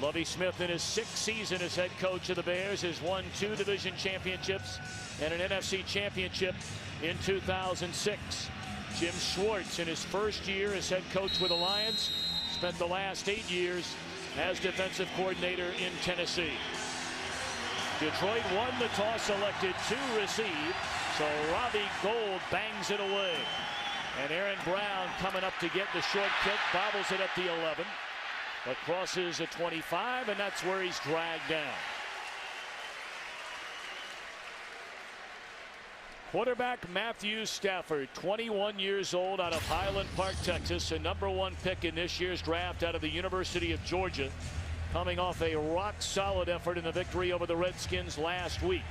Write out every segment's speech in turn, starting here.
Lovie Smith, in his 6th season as head coach of the Bears, has won 2 division championships and an NFC championship in 2006. Jim Schwartz, in his 1st year as head coach with the Lions, spent the last 8 years as defensive coordinator in Tennessee. Detroit won the toss, selected to receive, so Robbie Gould bangs it away. And Aaron Brown coming up to get the short kick, bobbles it at the 11, but crosses the 25, and that's where he's dragged down. Quarterback Matthew Stafford, 21 years old, out of Highland Park, Texas, a #1 pick in this year's draft out of the University of Georgia, coming off a rock-solid effort in the victory over the Redskins last week.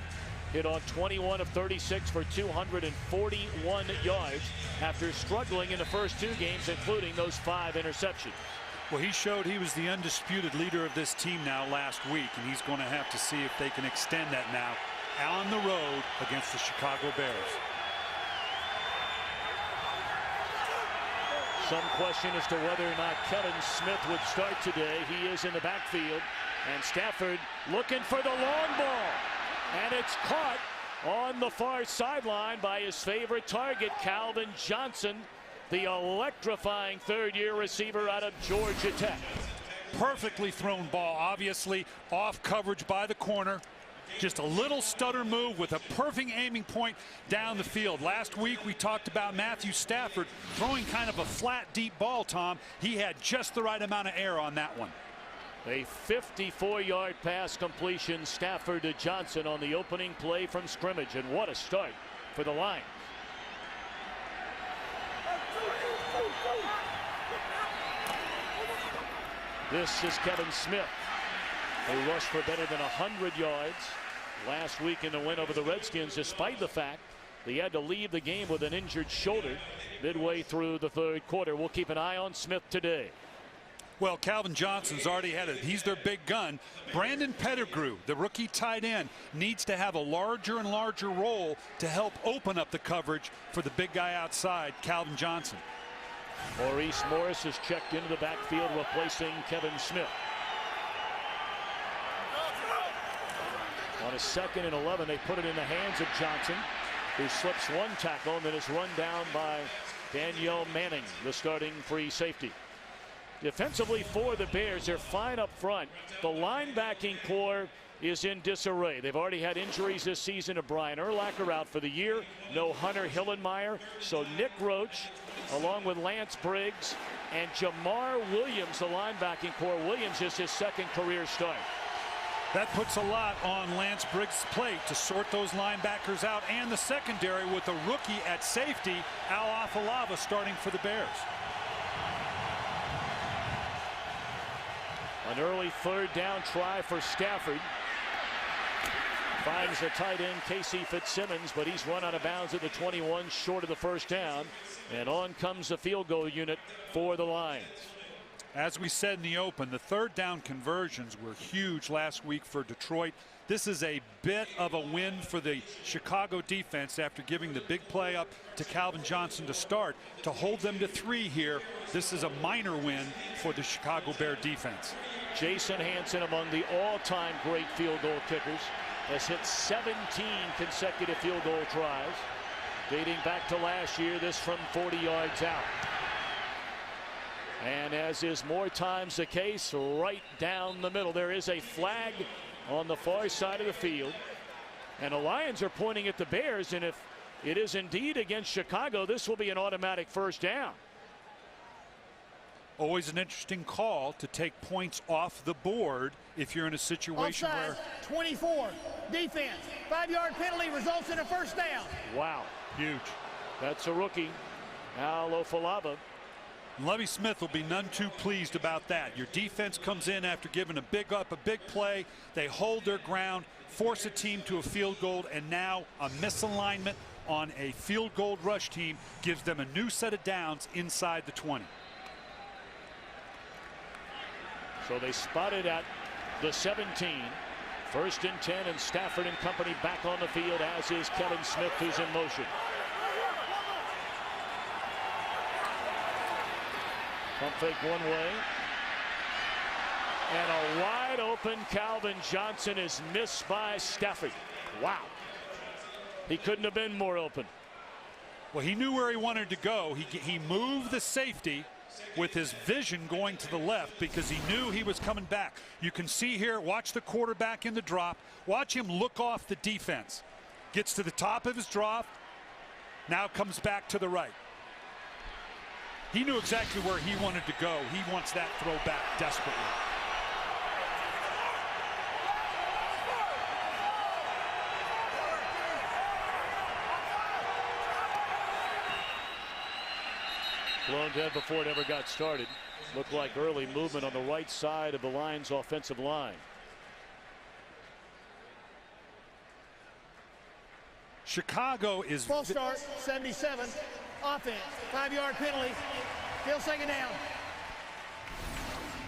Hit on 21 of 36 for 241 yards after struggling in the first 2 games, including those 5 interceptions. Well, he showed he was the undisputed leader of this team now last week, and he's going to have to see if they can extend that now on the road against the Chicago Bears. Some question as to whether or not Kevin Smith would start today. He is in the backfield, and Stafford looking for the long ball, and it's caught on the far sideline by his favorite target, Calvin Johnson, the electrifying 3rd-year receiver out of Georgia Tech. Perfectly thrown ball, obviously off coverage by the corner. Just a little stutter move with a perfect aiming point down the field. Last week we talked about Matthew Stafford throwing kind of a flat, deep ball, Tom. He had just the right amount of air on that one. A 54-yard pass completion, Stafford to Johnson on the opening play from scrimmage, and what a start for the Lions. This is Kevin Smith, who rushed for better than 100 yards last week in the win over the Redskins, despite the fact that he had to leave the game with an injured shoulder midway through the 3rd quarter. We'll keep an eye on Smith today. Well, Calvin Johnson's already had it. He's their big gun. Brandon Pettigrew, the rookie tight end, needs to have a larger and larger role to help open up the coverage for the big guy outside, Calvin Johnson. Maurice Morris has checked into the backfield, replacing Kevin Smith. On a 2nd and 11, they put it in the hands of Johnson, who slips 1 tackle and then is run down by Danielle Manning, the starting free safety. Defensively for the Bears, they're fine up front. The linebacking core is in disarray. They've already had injuries this season of Brian Urlacher out for the year. No Hunter Hillenmeyer. So Nick Roach, along with Lance Briggs and Jamar Williams, the linebacking core. Williams is his 2nd career start. That puts a lot on Lance Briggs' plate to sort those linebackers out, and the secondary with a rookie at safety, Al Afalava, starting for the Bears. An early 3rd down try for Stafford. Finds the tight end Casey Fitzsimmons, but he's run out of bounds at the 21, short of the 1st down. And on comes the field goal unit for the Lions. As we said in the open, the 3rd down conversions were huge last week for Detroit. This is a bit of a win for the Chicago defense after giving the big play up to Calvin Johnson to start. To hold them to 3 here, this is a minor win for the Chicago Bear defense. Jason Hanson, among the all-time great field goal kickers, has hit 17 consecutive field goal tries, dating back to last year, this from 40 yards out. And as is more times the case, right down the middle, there is a flag on the far side of the field, and the Lions are pointing at the Bears, and if it is indeed against Chicago, this will be an automatic 1st down. Always an interesting call to take points off the board if you're in a situation Offside, where 24 defense, 5-yard penalty results in a 1st down. Wow, huge. That's a rookie, Al Afalava. Lovie Smith will be none too pleased about that. Your defense comes in after giving a big play. They hold their ground, force a team to a field goal, and now a misalignment on a field goal rush team gives them a new set of downs inside the 20. So they spotted at the 17. 1st and 10, and Stafford and company back on the field, as is Kevin Smith, who's in motion. Pump fake one way. And a wide wide open. Calvin Johnson is missed by Stafford. Wow. He couldn't have been more open. Well, he knew where he wanted to go. He moved the safety with his vision going to the left because he knew he was coming back. You can see here, watch the quarterback in the drop. Watch him look off the defense. Gets to the top of his drop. Now comes back to the right. He knew exactly where he wanted to go. He wants that throw back desperately. Blown dead before it ever got started. Looked like early movement on the right side of the Lions' offensive line. Chicago is Full start, 77. Offense, 5-yard penalty. Still second down.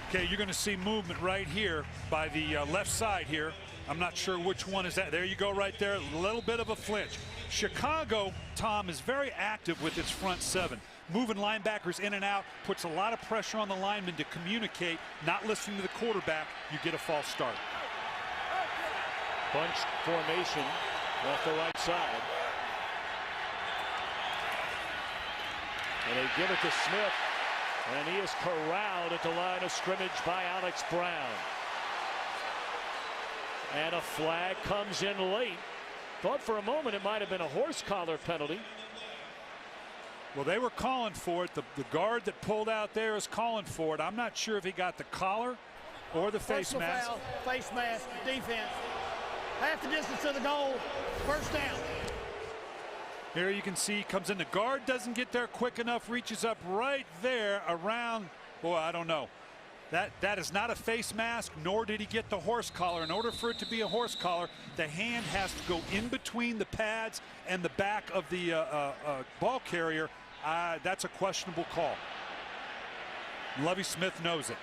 Okay, you're going to see movement right here by the left side here. I'm not sure which one is that. There you go right there. A little bit of a flinch. Chicago, Tom, is very active with its front seven. Moving linebackers in and out, puts a lot of pressure on the linemen to communicate, not listening to the quarterback. You get a false start. Bunch formation off the right side. And they give it to Smith. And he is corralled at the line of scrimmage by Alex Brown. And a flag comes in late. Thought for a moment it might have been a horse collar penalty. Well, they were calling for it. The guard that pulled out there is calling for it. I'm not sure if he got the collar or the face mask. Foul, face mask, defense. Half the distance to the goal. First down. Here you can see comes in. The guard doesn't get there quick enough. Reaches up right there around. Boy, I don't know. That is not a face mask, nor did he get the horse collar. In order for it to be a horse collar, the hand has to go in between the pads and the back of the ball carrier. That's a questionable call. Lovie Smith knows it.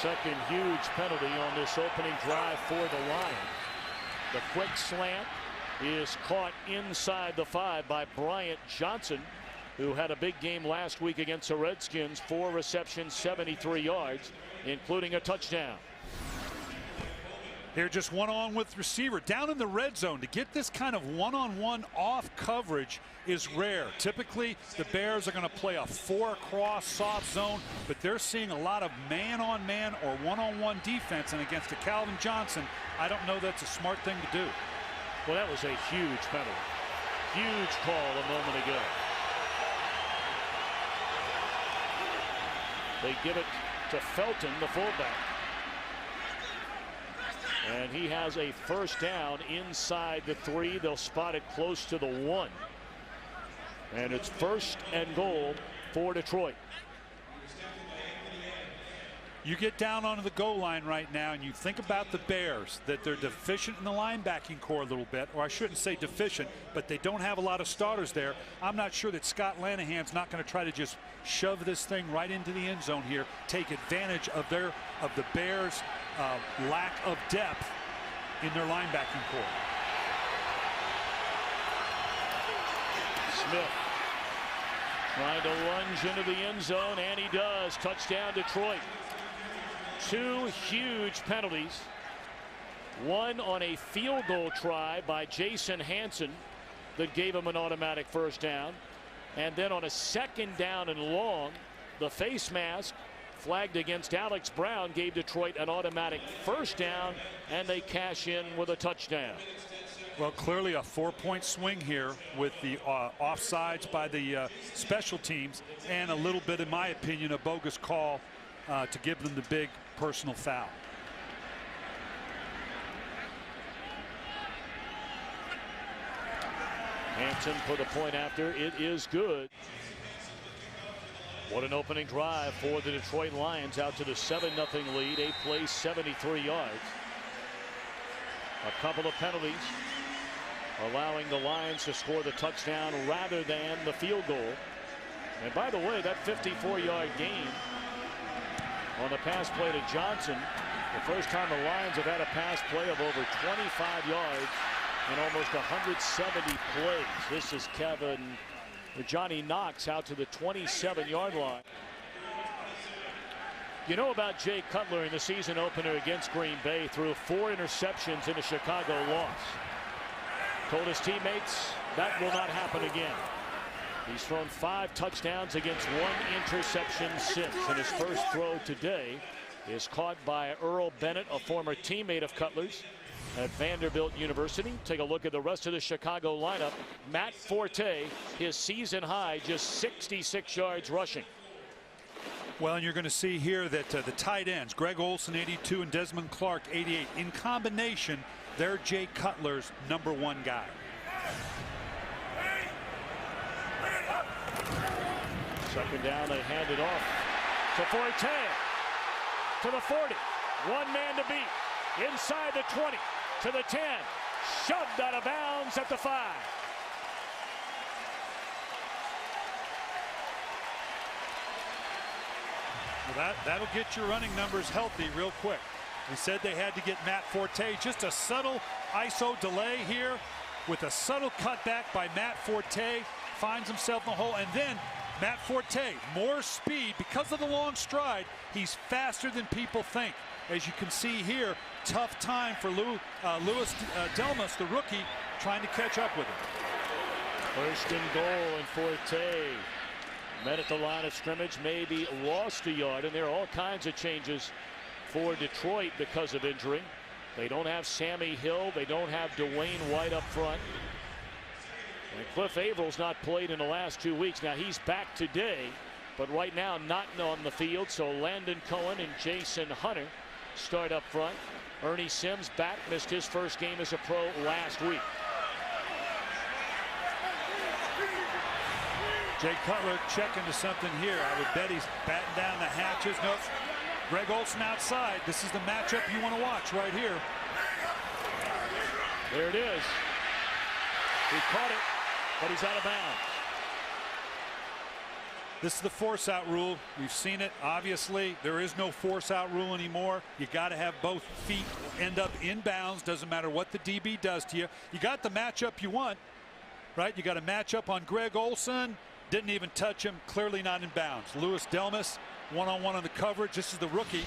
Second huge penalty on this opening drive for the Lions. The quick slant is caught inside the 5 by Bryant Johnson, who had a big game last week against the Redskins. 4 receptions, 73 yards, including a touchdown. Here just one-on with receiver down in the red zone. To get this kind of one-on-one off coverage is rare. Typically the Bears are going to play a 4-across soft zone, but they're seeing a lot of man-on-man or one-on-one defense, and against a Calvin Johnson, I don't know that's a smart thing to do. Well, that was a huge penalty. Huge call a moment ago. They give it to Felton, the fullback. And he has a first down inside the 3. They'll spot it close to the 1. And it's 1st and goal for Detroit. You get down onto the goal line right now and you think about the Bears, that they're deficient in the linebacking core a little bit, or I shouldn't say deficient, but they don't have a lot of starters there. I'm not sure that Scott Lanahan's not going to try to just shove this thing right into the end zone here, take advantage of the Bears' lack of depth in their linebacking core. Smith trying to lunge into the end zone, and he does. Touchdown Detroit. 2 huge penalties. One on a field goal try by Jason Hanson that gave him an automatic first down. And then on a 2nd down and long, the face mask flagged against Alex Brown gave Detroit an automatic first down, and they cash in with a touchdown. Well, clearly a 4-point swing here with the offsides by the special teams, and a little bit, in my opinion, a bogus call to give them the big personal foul. Hanson for the point after. It is good. What an opening drive for the Detroit Lions, out to the 7-0 lead. 8 plays, 73 yards. A couple of penalties allowing the Lions to score the touchdown rather than the field goal. And by the way, that 54-yard gain on the pass play to Johnson, the first time the Lions have had a pass play of over 25 yards in almost 170 plays. This is Johnny Knox out to the 27-yard line. You know about Jay Cutler in the season opener against Green Bay, threw 4 interceptions in a Chicago loss. Told his teammates that will not happen again. He's thrown 5 touchdowns against 1 interception since, and his first throw today is caught by Earl Bennett, a former teammate of Cutler's at Vanderbilt University. Take a look at the rest of the Chicago lineup. Matt Forte, his season high, just 66 yards rushing. Well, and you're going to see here that the tight ends, Greg Olsen 82 and Desmond Clark 88, in combination, they're Jay Cutler's #1 guy. Second down, they hand it off to Forte to the 40. 1 man to beat inside the 20 to the 10, shoved out of bounds at the 5. Well, that'll get your running numbers healthy real quick. We said they had to get Matt Forte. Just a subtle ISO delay here with a subtle cutback by Matt Forte. Finds himself in the hole, and then Matt Forte, more speed because of the long stride. He's faster than people think. As you can see here, tough time for Louis Delmas, the rookie, trying to catch up with him. First and goal, and Forte met at the line of scrimmage, maybe lost a yard, and there are all kinds of changes for Detroit because of injury. They don't have Sammy Hill. They don't have Dwayne White up front. And Cliff Avrill's not played in the last 2 weeks. Now he's back today, but right now not on the field. So Landon Cohen and Jason Hunter start up front. Ernie Sims back, missed his first game as a pro last week. Jay Cutler checking to something here. I would bet he's batting down the hatches. Nope. Greg Olsen outside. This is the matchup you want to watch right here. There it is. He caught it, but he's out of bounds. This is the force out rule. We've seen it. Obviously, there is no force out rule anymore. You got to have both feet end up in bounds. Doesn't matter what the DB does to you. You got the matchup you want, right? You got a matchup on Greg Olsen. Didn't even touch him. Clearly not in bounds. Louis Delmas, one-on-one on the coverage. This is the rookie.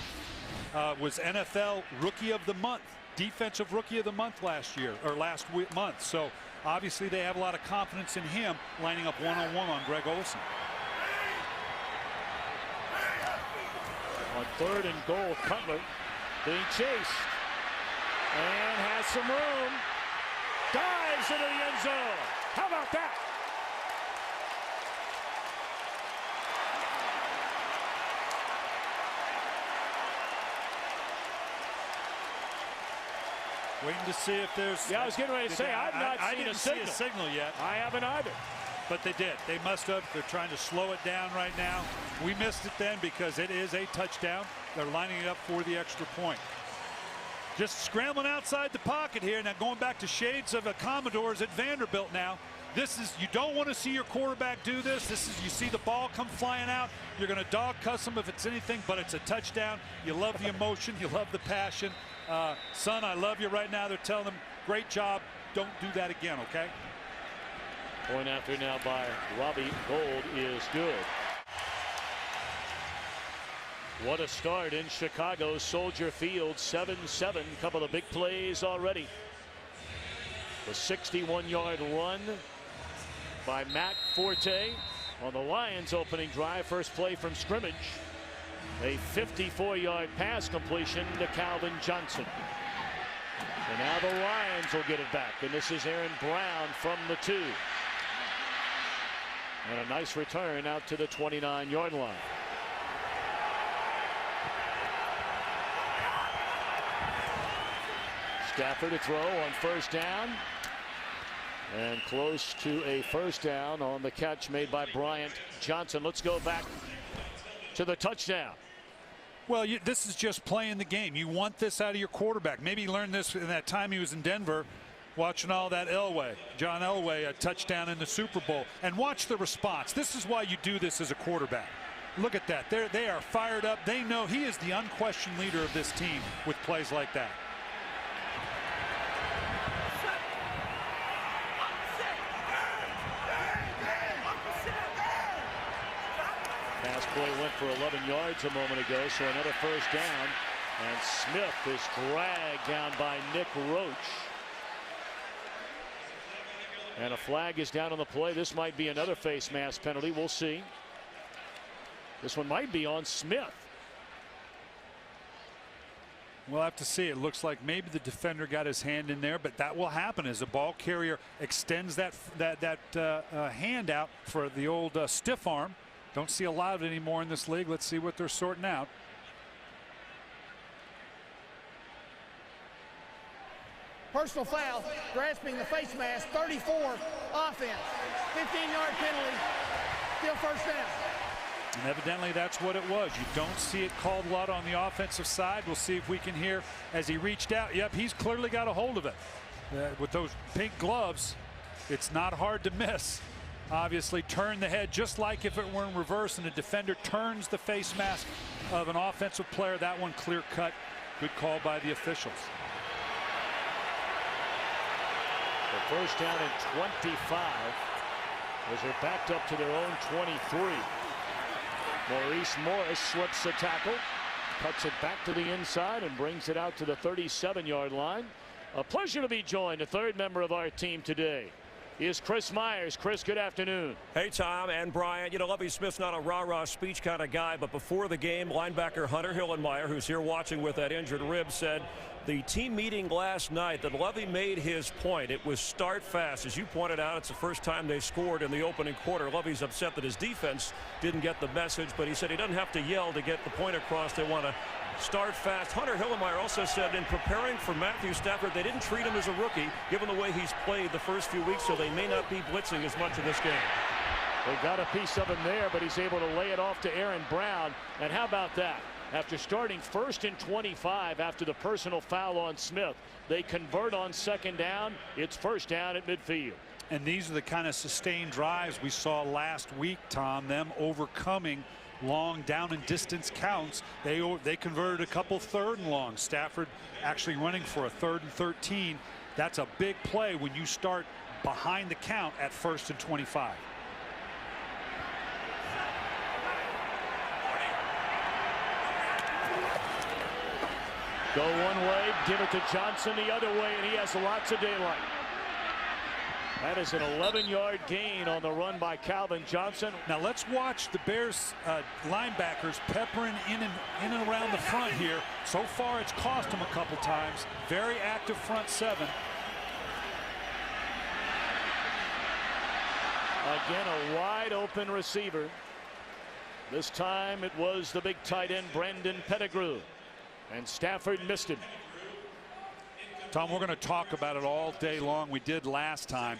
Was NFL Rookie of the Month, Defensive Rookie of the Month last month. So obviously they have a lot of confidence in him lining up one-on-one on Greg Olsen. On 3rd and goal, Cutler being chased and has some room. Dives into the end zone. How about that? Waiting to see if there's... Yeah, I was getting ready to say, I've not seen a signal yet. I haven't either. But they did. They must have. They're trying to slow it down right now. We missed it then because it is a touchdown. They're lining it up for the extra point. Just scrambling outside the pocket here. Now going back to shades of a Commodores at Vanderbilt now. This is, you don't want to see your quarterback do this. This is, you see the ball come flying out. You're going to dog cuss him if it's anything, but it's a touchdown. You love the emotion. You love the passion. Son, I love you right now. They're telling him, great job. Don't do that again, okay? Point after now by Robbie Gould is good. What a start in Chicago Soldier Field. 7-7. Couple of big plays already. The 61-yard run by Matt Forte on the Lions opening drive. First play from scrimmage. A 54-yard pass completion to Calvin Johnson. And now the Lions will get it back. And this is Aaron Brown from the 2. And a nice return out to the 29-yard line. Stafford to throw on first down. And close to a first down on the catch made by Bryant Johnson. Let's go back to the touchdown. Well, this is just playing the game. You want this out of your quarterback. Maybe he learned this in that time he was in Denver, watching all that Elway. John Elway, a touchdown in the Super Bowl. And watch the response. This is why you do this as a quarterback. Look at that. They are fired up. They know he is the unquestioned leader of this team with plays like that. Pass play went for 11 yards a moment ago, so another first down. And Smith is dragged down by Nick Roach. And a flag is down on the play. This might be another face mask penalty. We'll see. This one might be on Smith. We'll have to see. It looks like maybe the defender got his hand in there, but that will happen as the ball carrier extends that hand out for the old stiff arm. Don't see a lot of it anymore in this league. Let's see what they're sorting out. Personal foul, grasping the face mask, 34, offense. 15-yard penalty, still first down. And evidently that's what it was. You don't see it called a lot on the offensive side. We'll see if we can hear as he reached out. Yep, he's clearly got a hold of it. With those pink gloves, it's not hard to miss. Obviously turn the head just like if it were in reverse and the defender turns the face mask of an offensive player. That one clear cut. Good call by the officials. The first down and 25 as they're backed up to their own 23. Maurice Morris slips the tackle, cuts it back to the inside and brings it out to the 37-yard line. A pleasure to be joined. The third member of our team today is Chris Myers. Chris, good afternoon. Hey, Tom and Brian. You know, Lovie Smith's not a rah-rah speech kind of guy, but before the game, linebacker Hunter Hillenmeyer, who's here watching with that injured rib, said the team meeting last night that Lovie made his point. It was start fast. As you pointed out, it's the first time they scored in the opening quarter. Lovie's upset that his defense didn't get the message, but he said he doesn't have to yell to get the point across. They want to start fast. Hunter Hillenmeyer also said in preparing for Matthew Stafford, they didn't treat him as a rookie, given the way he's played the first few weeks, so they may not be blitzing as much in this game. They got a piece of him there, but he's able to lay it off to Aaron Brown. And how about that? After starting 1st and 25 after the personal foul on Smith, they convert on second down. It's first down at midfield. And these are the kind of sustained drives we saw last week, Tom, them overcoming long down and distance counts. They converted a couple 3rd and long. Stafford actually running for a 3rd and 13. That's a big play when you start behind the count at 1st and 25. Go one way, give it to Johnson the other way, and he has lots of daylight. That is an 11-yard gain on the run by Calvin Johnson. Now let's watch the Bears linebackers peppering in and around the front here. So far it's cost them a couple times. Very active front seven. Again, a wide open receiver. This time it was the big tight end Brandon Pettigrew. And Stafford missed him. Tom, we're going to talk about it all day long. We did last time.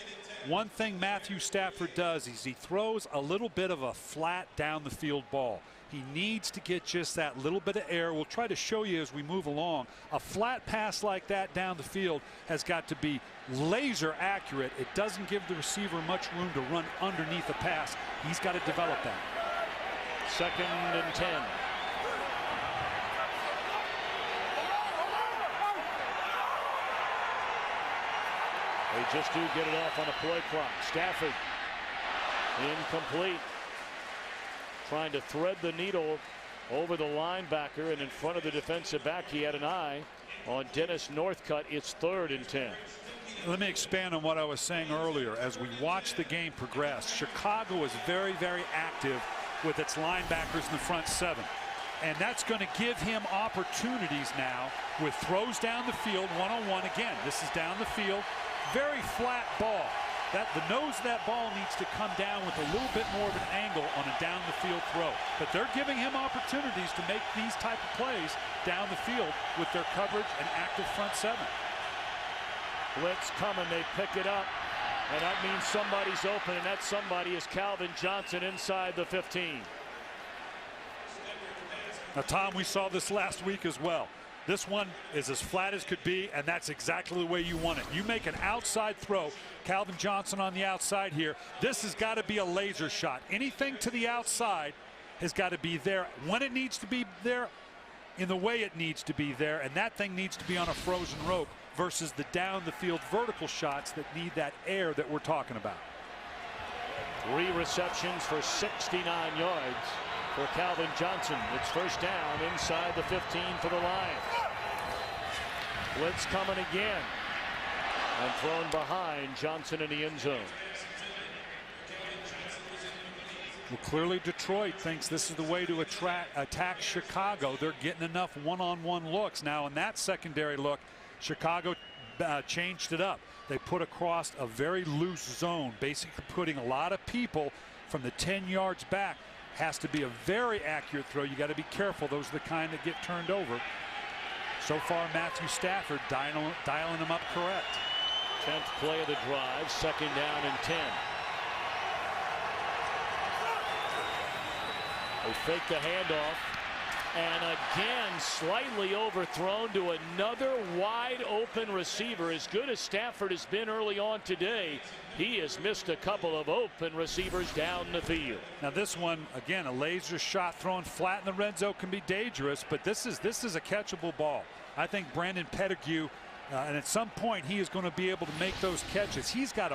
One thing Matthew Stafford does is he throws a little bit of a flat down the field ball. He needs to get just that little bit of air. We'll try to show you as we move along. A flat pass like that down the field has got to be laser accurate. It doesn't give the receiver much room to run underneath a pass. He's got to develop that. 2nd and 10. They just do get it off on the play clock. Stafford incomplete. Trying to thread the needle over the linebacker and in front of the defensive back. He had an eye on Dennis Northcutt. It's 3rd and 10. Let me expand on what I was saying earlier. As we watch the game progress, Chicago is very, very active with its linebackers in the front seven. And that's going to give him opportunities now with throws down the field one-on-one. Again, this is down the field. Very flat ball. The nose of that ball needs to come down with a little bit more of an angle on a down the field throw. But they're giving him opportunities to make these type of plays down the field with their coverage and active front seven. Blitz coming, they pick it up. And that means somebody's open, and that somebody is Calvin Johnson inside the 15. Now, Tom, we saw this last week as well. This one is as flat as could be, and that's exactly the way you want it. You make an outside throw. Calvin Johnson on the outside here. This has got to be a laser shot. Anything to the outside has got to be there when it needs to be there, in the way it needs to be there, and that thing needs to be on a frozen rope versus the down the field vertical shots that need that air that we're talking about. 3 receptions for 69 yards. for Calvin Johnson. It's first down inside the 15 for the Lions. Blitz coming again. And thrown behind Johnson in the end zone. Well, clearly Detroit thinks this is the way to attack Chicago. They're getting enough one-on-one looks. Now in that secondary look, Chicago changed it up. They put across a very loose zone, basically putting a lot of people from the 10 yards back. Has to be a very accurate throw. You got to be careful. Those are the kind that get turned over. So far, Matthew Stafford dialing them up correct. 10th play of the drive, second down and 10. They fake the handoff, and again slightly overthrown to another wide open receiver. As good as Stafford has been early on today, he has missed a couple of open receivers down the field. Now this one, again, a laser shot thrown flat in the red zone can be dangerous, but this is a catchable ball. I think Brandon Pettigrew, and at some point he is going to be able to make those catches. He's got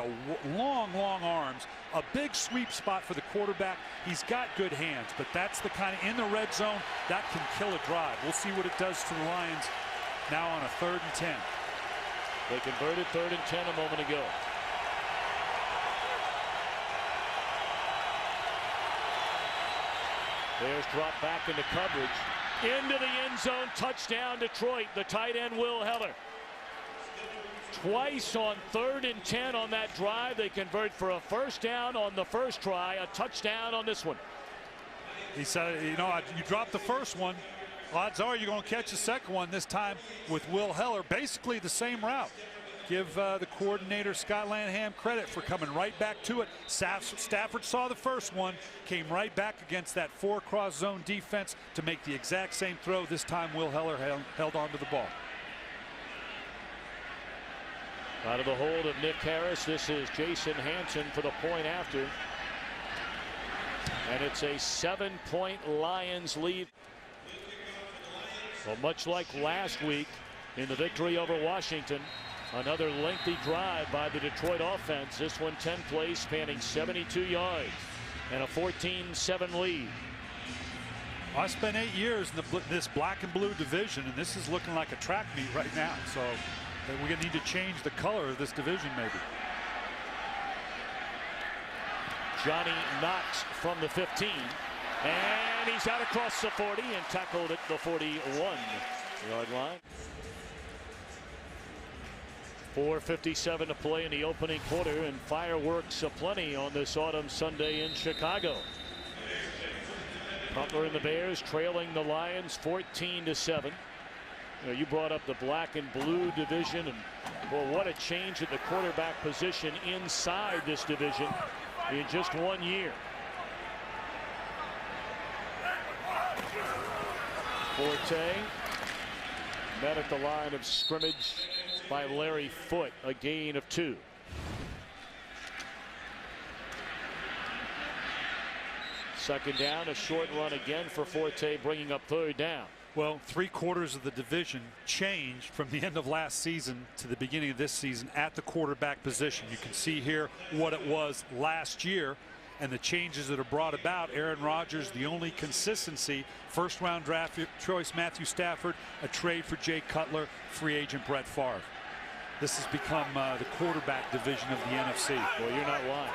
long arms, a big sweep spot for the quarterback. He's got good hands, but that's the kind of, in the red zone, that can kill a drive. We'll see what it does to the Lions now on a 3rd and 10. They converted 3rd and 10 a moment ago. Bears drop back into coverage. Into the end zone, touchdown Detroit. The tight end Will Heller. Twice on 3rd and 10 on that drive. They convert for a first down on the first try, a touchdown on this one. He said, you know, you dropped the first one. Odds are you're going to catch the second one, this time with Will Heller. Basically the same route. Give the coordinator Scott Lanham credit for coming right back to it. Stafford saw the first one, came right back against that 4-cross zone defense to make the exact same throw. This time Will Heller held onto the ball. Out of the hold of Nick Harris, this is Jason Hanson for the point after. And it's a 7-point Lions lead. Well, much like last week in the victory over Washington, another lengthy drive by the Detroit offense. This one 10 plays spanning 72 yards and a 14-7 lead. I spent 8 years in this black and blue division, and this is looking like a track meet right now. So we're going to need to change the color of this division maybe. Johnny Knox from the 15, and he's out across the 40 and tackled at the 41-yard line. 4:57 to play in the opening quarter, and fireworks aplenty on this autumn Sunday in Chicago. Cutler and the Bears trailing the Lions 14-7. You know, you brought up the black and blue division, and well, what a change at the quarterback position inside this division in just 1 year. Forte met at the line of scrimmage by Larry Foote, a gain of 2. Second down, a short run again for Forte, bringing up 3rd down. Well, 3/4 of the division changed from the end of last season to the beginning of this season at the quarterback position. You can see here what it was last year and the changes that are brought about. Aaron Rodgers, the only consistency, 1st-round draft choice Matthew Stafford, a trade for Jay Cutler, free agent Brett Favre. This has become the quarterback division of the NFC. Well, you're not lying.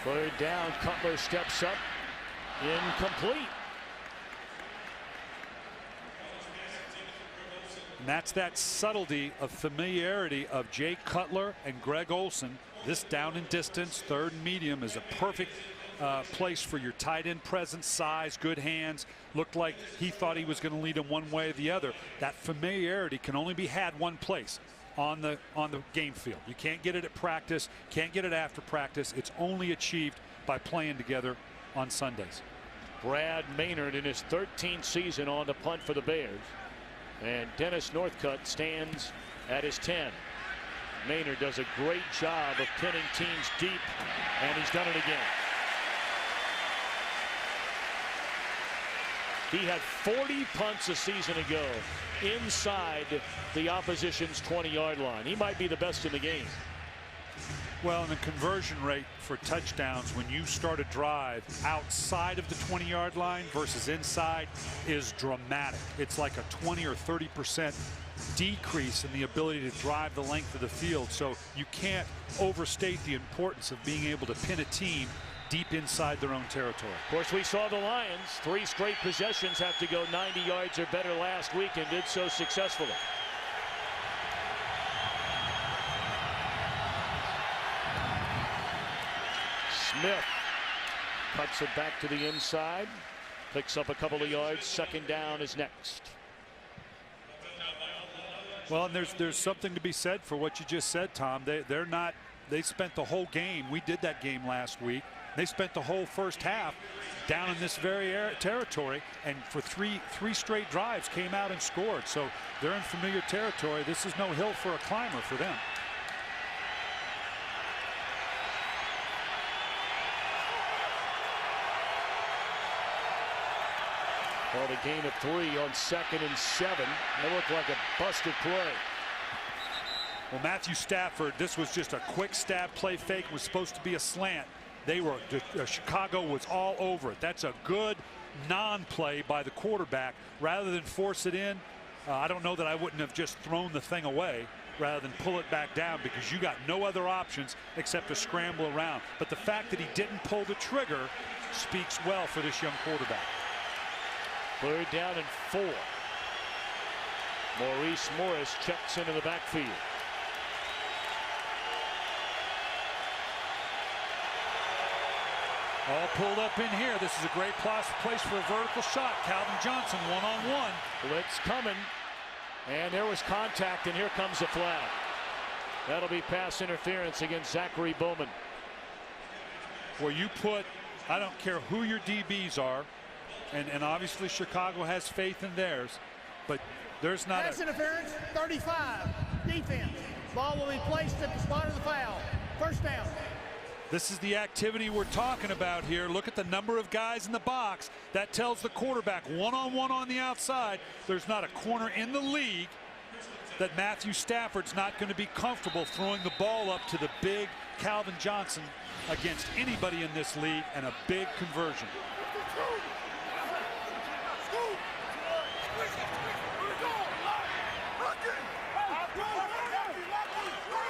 3rd down, Cutler steps up, incomplete. And that's that subtlety of familiarity of Jay Cutler and Greg Olsen. This down and distance, 3rd and medium, is a perfect place for your tight end presence, size, good hands. Looked like he thought he was going to lead him one way or the other. That familiarity can only be had one place, on the game field. You can't get it at practice, can't get it after practice. It's only achieved by playing together on Sundays. Brad Maynard in his 13th season on the punt for the Bears. And Dennis Northcutt stands at his 10. Maynard does a great job of pinning teams deep, and he's done it again. He had 40 punts a season ago inside the opposition's 20-yard line. He might be the best in the game. Well, and the conversion rate for touchdowns when you start a drive outside of the 20-yard line versus inside is dramatic. It's like a 20 or 30% decrease in the ability to drive the length of the field. So you can't overstate the importance of being able to pin a team deep inside their own territory. Of course, we saw the Lions 3 straight possessions have to go 90 yards or better last week and did so successfully. Smith cuts it back to the inside, picks up a couple of yards. Second down is next. Well, and there's something to be said for what you just said, Tom. They spent the whole game. We did that game last week. They spent the whole first half down in this very territory, and for three straight drives came out and scored. So they're in familiar territory. This is no hill for a climber for them. Well, the gain of 3 on 2nd and 7. That looked like a busted play. Well, Matthew Stafford, this was just a quick stab play fake. It was supposed to be a slant. Chicago was all over it. That's a good non-play by the quarterback. Rather than force it in, I don't know that I wouldn't have just thrown the thing away rather than pull it back down, because you got no other options except to scramble around. But the fact that he didn't pull the trigger speaks well for this young quarterback. 3rd down and 4. Maurice Morris checks into the backfield. All pulled up in here. This is a great place for a vertical shot. Calvin Johnson one-on-one. Blitz coming, and there was contact, and here comes the flag. That'll be pass interference against Zachary Bowman. Where you put, I don't care who your DBs are, and obviously Chicago has faith in theirs, but there's not pass interference, 35, defense. Ball will be placed at the spot of the foul. First down. This is the activity we're talking about here. Look at the number of guys in the box. That tells the quarterback one-on-one on the outside. There's not a corner in the league that Matthew Stafford's not going to be comfortable throwing the ball up to the big Calvin Johnson against anybody in this league, and a big conversion.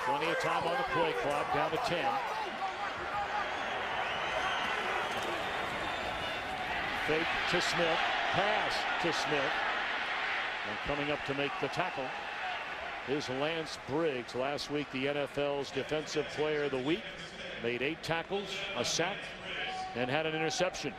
Plenty of time on the play clock, down to 10. Fake to Smith, pass to Smith. And coming up to make the tackle is Lance Briggs. Last week, the NFL's Defensive Player of the Week. Made 8 tackles, a sack, and had an interception.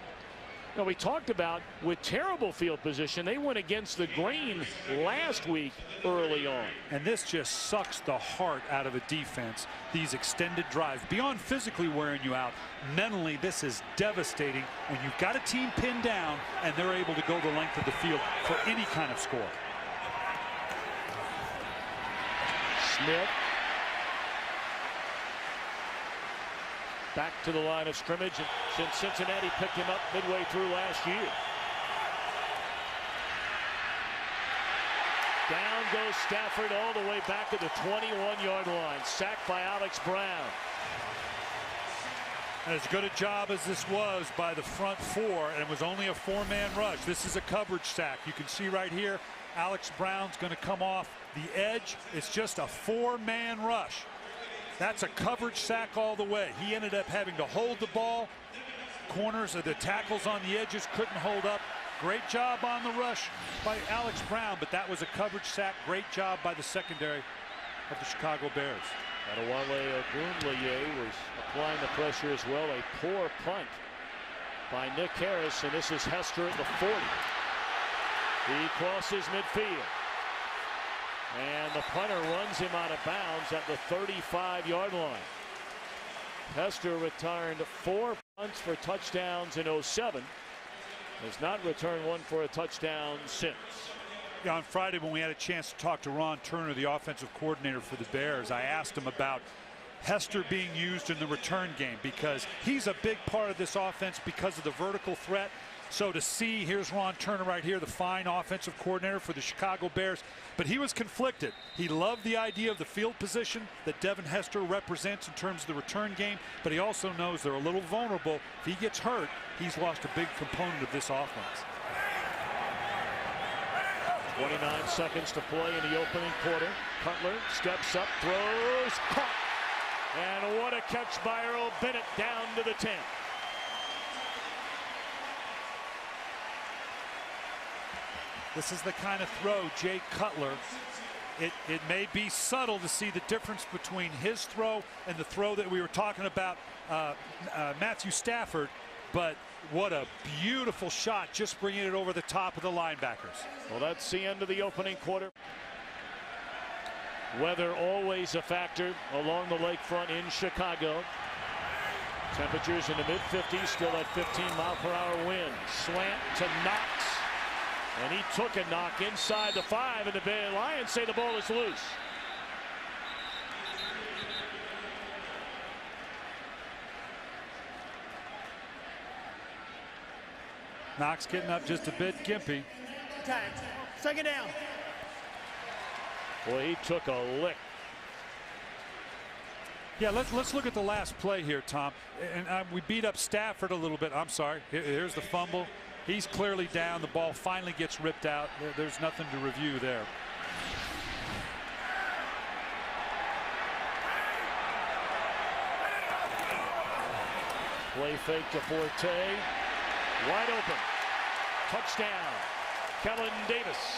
Now, we talked about with terrible field position, they went against the grain last week early on. And this just sucks the heart out of a defense. These extended drives, beyond physically wearing you out, mentally this is devastating when you've got a team pinned down and they're able to go the length of the field for any kind of score. Smith back to the line of scrimmage since Cincinnati picked him up midway through last year. Down goes Stafford all the way back at the 21-yard line. Sacked by Alex Brown. And as good a job as this was by the front 4, and it was only a 4-man rush. This is a coverage sack. You can see right here, Alex Brown's going to come off the edge. It's just a 4-man rush. That's a coverage sack all the way. He ended up having to hold the ball. Corners of the tackles on the edges couldn't hold up. Great job on the rush by Alex Brown, but that was a coverage sack. Great job by the secondary of the Chicago Bears. Adewale Ogunleye was applying the pressure as well. A poor punt by Nick Harris, and this is Hester at the 40. He crosses midfield. And the punter runs him out of bounds at the 35-yard line. Hester returned 4 punts for touchdowns in 07. Has not returned one for a touchdown since. Yeah, on Friday when we had a chance to talk to Ron Turner, the offensive coordinator for the Bears, I asked him about Hester being used in the return game, because he's a big part of this offense because of the vertical threat. So to see, here's Ron Turner right here, the fine offensive coordinator for the Chicago Bears, but he was conflicted. He loved the idea of the field position that Devin Hester represents in terms of the return game, but he also knows they're a little vulnerable. If he gets hurt, he's lost a big component of this offense. 29 seconds to play in the opening quarter. Cutler steps up, throws, caught. And what a catch by Earl Bennett down to the 10. This is the kind of throw Jay Cutler, it may be subtle to see the difference between his throw and the throw that we were talking about, Matthew Stafford, but what a beautiful shot, just bringing it over the top of the linebackers. Well, that's the end of the opening quarter. Weather always a factor along the lakefront in Chicago. Temperatures in the mid-50s, still at 15-mile-per-hour wind. Slant to Knox. And he took a knock inside the 5, and the Bay Lions say the ball is loose. Knox getting up just a bit gimpy. Tag. Second down. Boy, he took a lick. Yeah, let's look at the last play here, Tom. And we beat up Stafford a little bit. I'm sorry. Here's the fumble. He's clearly down. The ball finally gets ripped out. There's nothing to review there. Play fake to Forte. Wide open. Touchdown. Kellen Davis.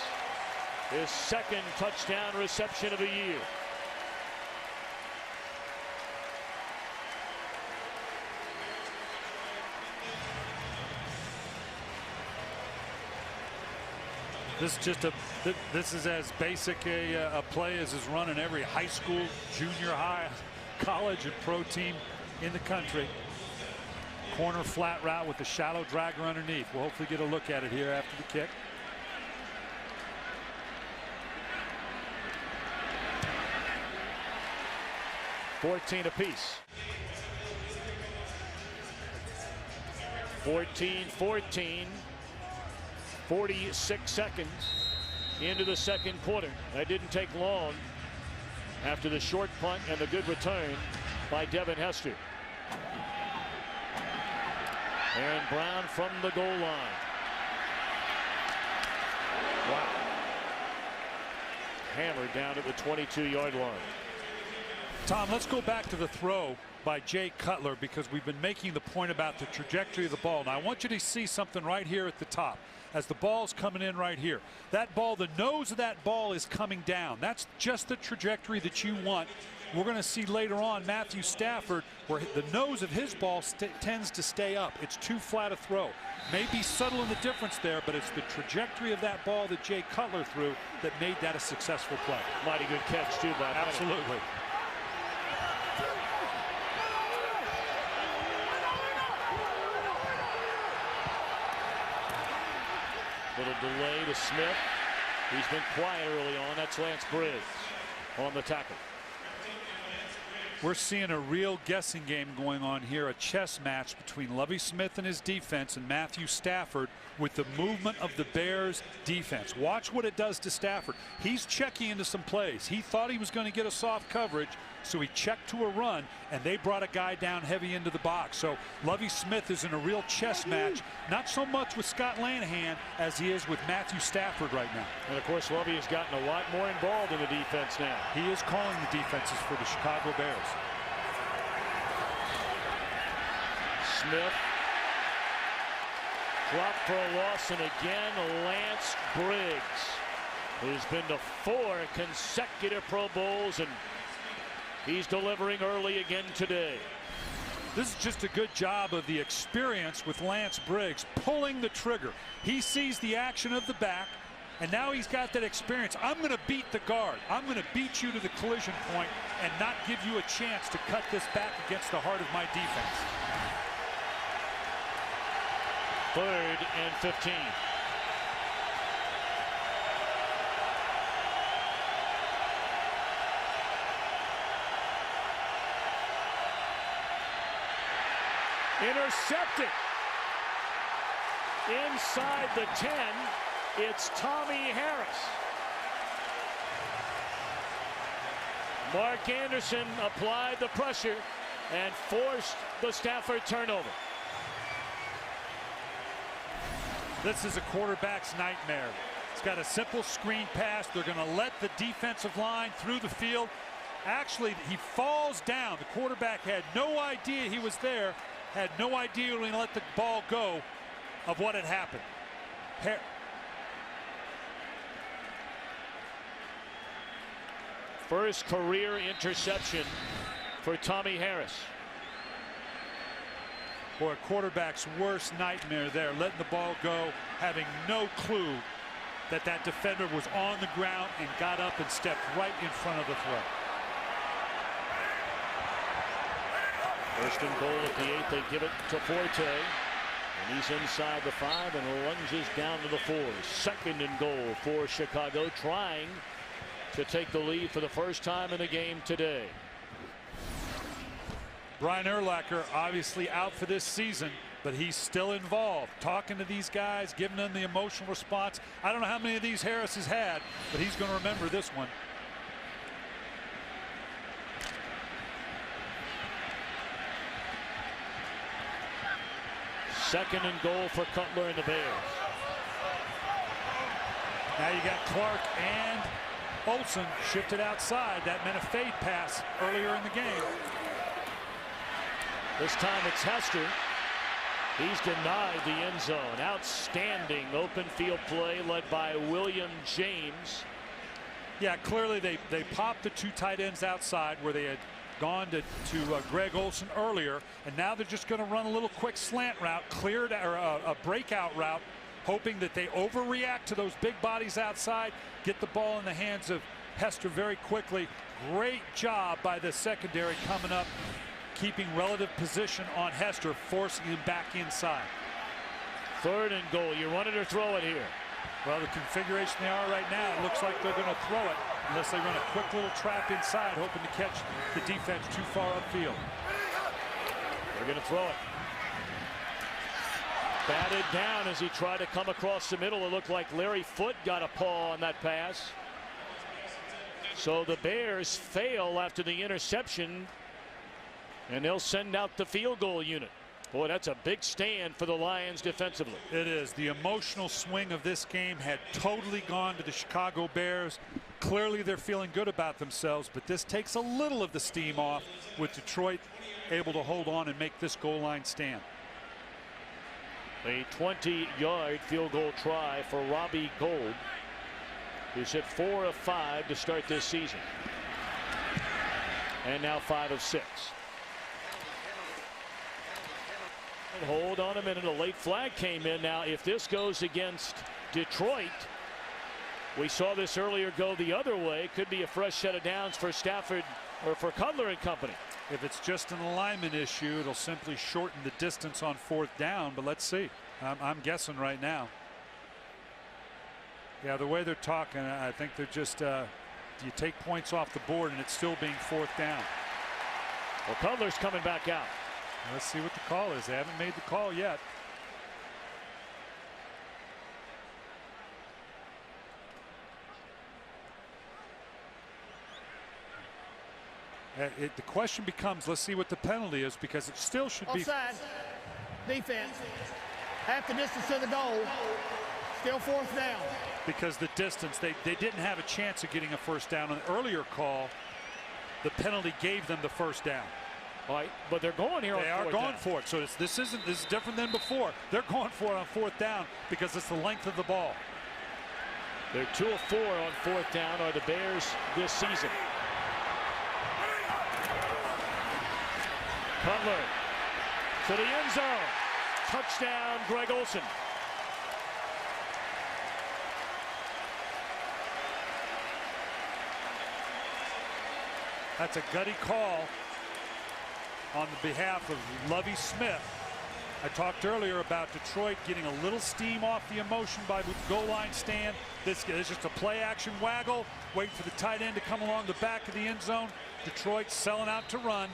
His second touchdown reception of the year. This is as basic a play as is run in every high school, junior high, college, and pro team in the country. Corner flat route with the shallow dragger underneath. We'll hopefully get a look at it here after the kick. $14 apiece. 14-14. 46 seconds into the second quarter. That didn't take long after the short punt and the good return by Devin Hester. Aaron Brown from the goal line. Wow. Hammered down at the 22-yard line. Tom, let's go back to the throw by Jay Cutler, because we've been making the point about the trajectory of the ball. Now I want you to see something right here at the top as the ball's coming in right here. That ball, the nose of that ball is coming down. That's just the trajectory that you want. We're going to see later on Matthew Stafford where the nose of his ball tends to stay up. It's too flat a throw. May be subtle in the difference there, but it's the trajectory of that ball that Jay Cutler threw that made that a successful play. Mighty good catch too by Absolutely. Little delay to Smith. He's been quiet early on. That's Lance Briggs on the tackle. We're seeing a real guessing game going on here, a chess match between Lovie Smith and his defense and Matthew Stafford with the movement of the Bears defense. Watch what it does to Stafford. He's checking into some plays. He thought he was going to get a soft coverage, so he checked to a run, and they brought a guy down heavy into the box. So Lovie Smith is in a real chess match, not so much with Scott Lanahan as he is with Matthew Stafford right now. And of course, Lovie has gotten a lot more involved in the defense now. He is calling the defenses for the Chicago Bears. Smith dropped for a loss, and again Lance Briggs, who's been to 4 consecutive Pro Bowls, and he's delivering early again today. This is just a good job of the experience with Lance Briggs pulling the trigger. He sees the action of the back, and now he's got that experience. I'm going to beat the guard. I'm going to beat you to the collision point and not give you a chance to cut this back against the heart of my defense. 3rd and 15. Intercepted. Inside the 10, it's Tommy Harris. Mark Anderson applied the pressure and forced the Stafford turnover. This is a quarterback's nightmare. It's got a simple screen pass. They're going to let the defensive line through the field. Actually, he falls down. The quarterback had no idea he was there, had no idea when he let the ball go of what had happened. First career interception for Tommy Harris. Boy, a quarterback's worst nightmare there, letting the ball go, having no clue that that defender was on the ground and got up and stepped right in front of the throw. First and goal at the 8. They give it to Forte. And he's inside the 5 and lunges down to the 4. Second and goal for Chicago, trying to take the lead for the first time in the game today. Brian Urlacher obviously out for this season, but he's still involved, talking to these guys, giving them the emotional response. I don't know how many of these Harris has had, but he's going to remember this one. Second and goal for Cutler and the Bears. Now you got Clark and Olsen shifted outside. That meant a fade pass earlier in the game. This time it's Hester. He's denied the end zone. Outstanding open field play led by William James. Yeah, clearly they popped the 2 tight ends outside where they had gone to Greg Olsen earlier, and now they're just going to run a little quick slant route, cleared or a breakout route, hoping that they overreact to those big bodies outside, get the ball in the hands of Hester very quickly. Great job by the secondary coming up, keeping relative position on Hester, forcing him back inside. Third and goal. You run it or throw it here? Well, the configuration they are right now, it looks like they're going to throw it unless they run a quick little trap inside, hoping to catch the defense too far upfield. They're going to throw it. Batted down as he tried to come across the middle. It looked like Larry Foote got a paw on that pass. So the Bears fail after the interception, and they'll send out the field goal unit. Boy, that's a big stand for the Lions defensively. It is. The emotional swing of this game had totally gone to the Chicago Bears. Clearly they're feeling good about themselves, but this takes a little of the steam off, with Detroit able to hold on and make this goal line stand. A 20-yard field goal try for Robbie Gould, who's hit 4 of 5 to start this season. And now 5 of 6. Hold on a minute. A late flag came in. Now, if this goes against Detroit, we saw this earlier go the other way. Could be a fresh set of downs for Stafford or for Cutler and company. If it's just an alignment issue, it'll simply shorten the distance on 4th down. But let's see. I'm guessing right now. Yeah, the way they're talking, I think they're just you take points off the board and it's still being 4th down. Well, Cutler's coming back out. Let's see what the call is. They haven't made the call yet. The question becomes, let's see what the penalty is, because it still should be. Offside. Defense. Half the distance to the goal. Still 4th down. Because the distance, they didn't have a chance of getting a 1st down. On the earlier call, the penalty gave them the 1st down. All right, but they're going here on 4th down. They are going for it, so this is different than before. They're going for it on 4th down because it's the length of the ball. They're 2 of 4 on 4th down are the Bears this season. Cutler to the end zone. Touchdown, Greg Olsen. That's a gutty call on the behalf of Lovie Smith. I talked earlier about Detroit getting a little steam off the emotion by the goal line stand. This is just a play action waggle, waiting for the tight end to come along the back of the end zone. Detroit selling out to run.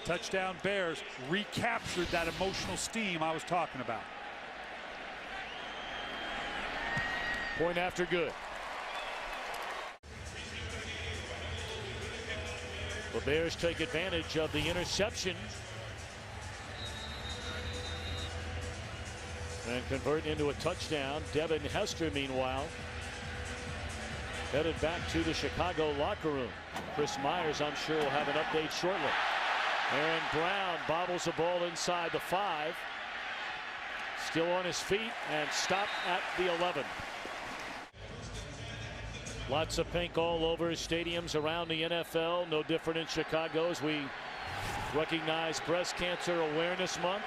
Touchdown Bears recaptured that emotional steam I was talking about. Point after good. The Bears take advantage of the interception and convert into a touchdown. Devin Hester, meanwhile, headed back to the Chicago locker room. Chris Myers, I'm sure, will have an update shortly. Aaron Brown bobbles the ball inside the 5. Still on his feet and stopped at the 11. Lots of pink all over stadiums around the NFL. No different in Chicago as we recognize Breast Cancer Awareness Month.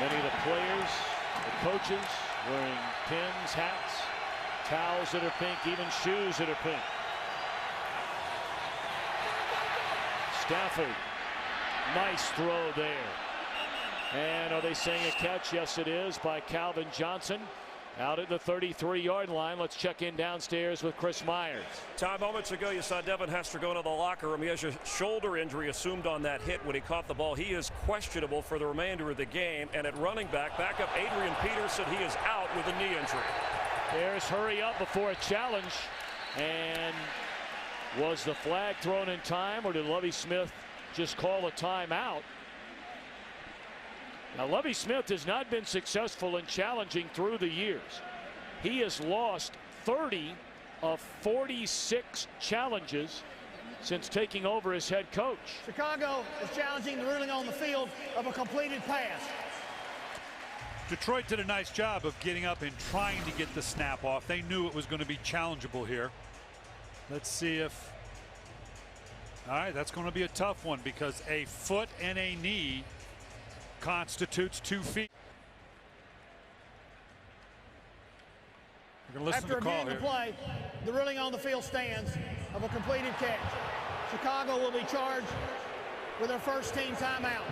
Many of the players, the coaches wearing pins, hats, towels that are pink, even shoes that are pink. Stafford, nice throw there. And are they saying a catch? Yes, it is, by Calvin Johnson. Out at the 33-yard line. Let's check in downstairs with Chris Myers. Tom, moments ago you saw Devin Hester go into the locker room. He has a shoulder injury assumed on that hit when he caught the ball. He is questionable for the remainder of the game. And at running back, backup Adrian Peterson, he is out with a knee injury. Bears hurry up before a challenge. And was the flag thrown in time, or did Lovie Smith just call a timeout? Now, Lovie Smith has not been successful in challenging through the years. He has lost 30 of 46 challenges since taking over as head coach. Chicago is challenging the ruling on the field of a completed pass. Detroit did a nice job of getting up and trying to get the snap off. They knew it was going to be challengeable here. Let's see if... All right, that's going to be a tough one because a foot and a knee constitutes 2 feet. We're going to listen After to the call reviewing here. the play, the ruling on the field stands of a completed catch. Chicago will be charged with their first team timeout.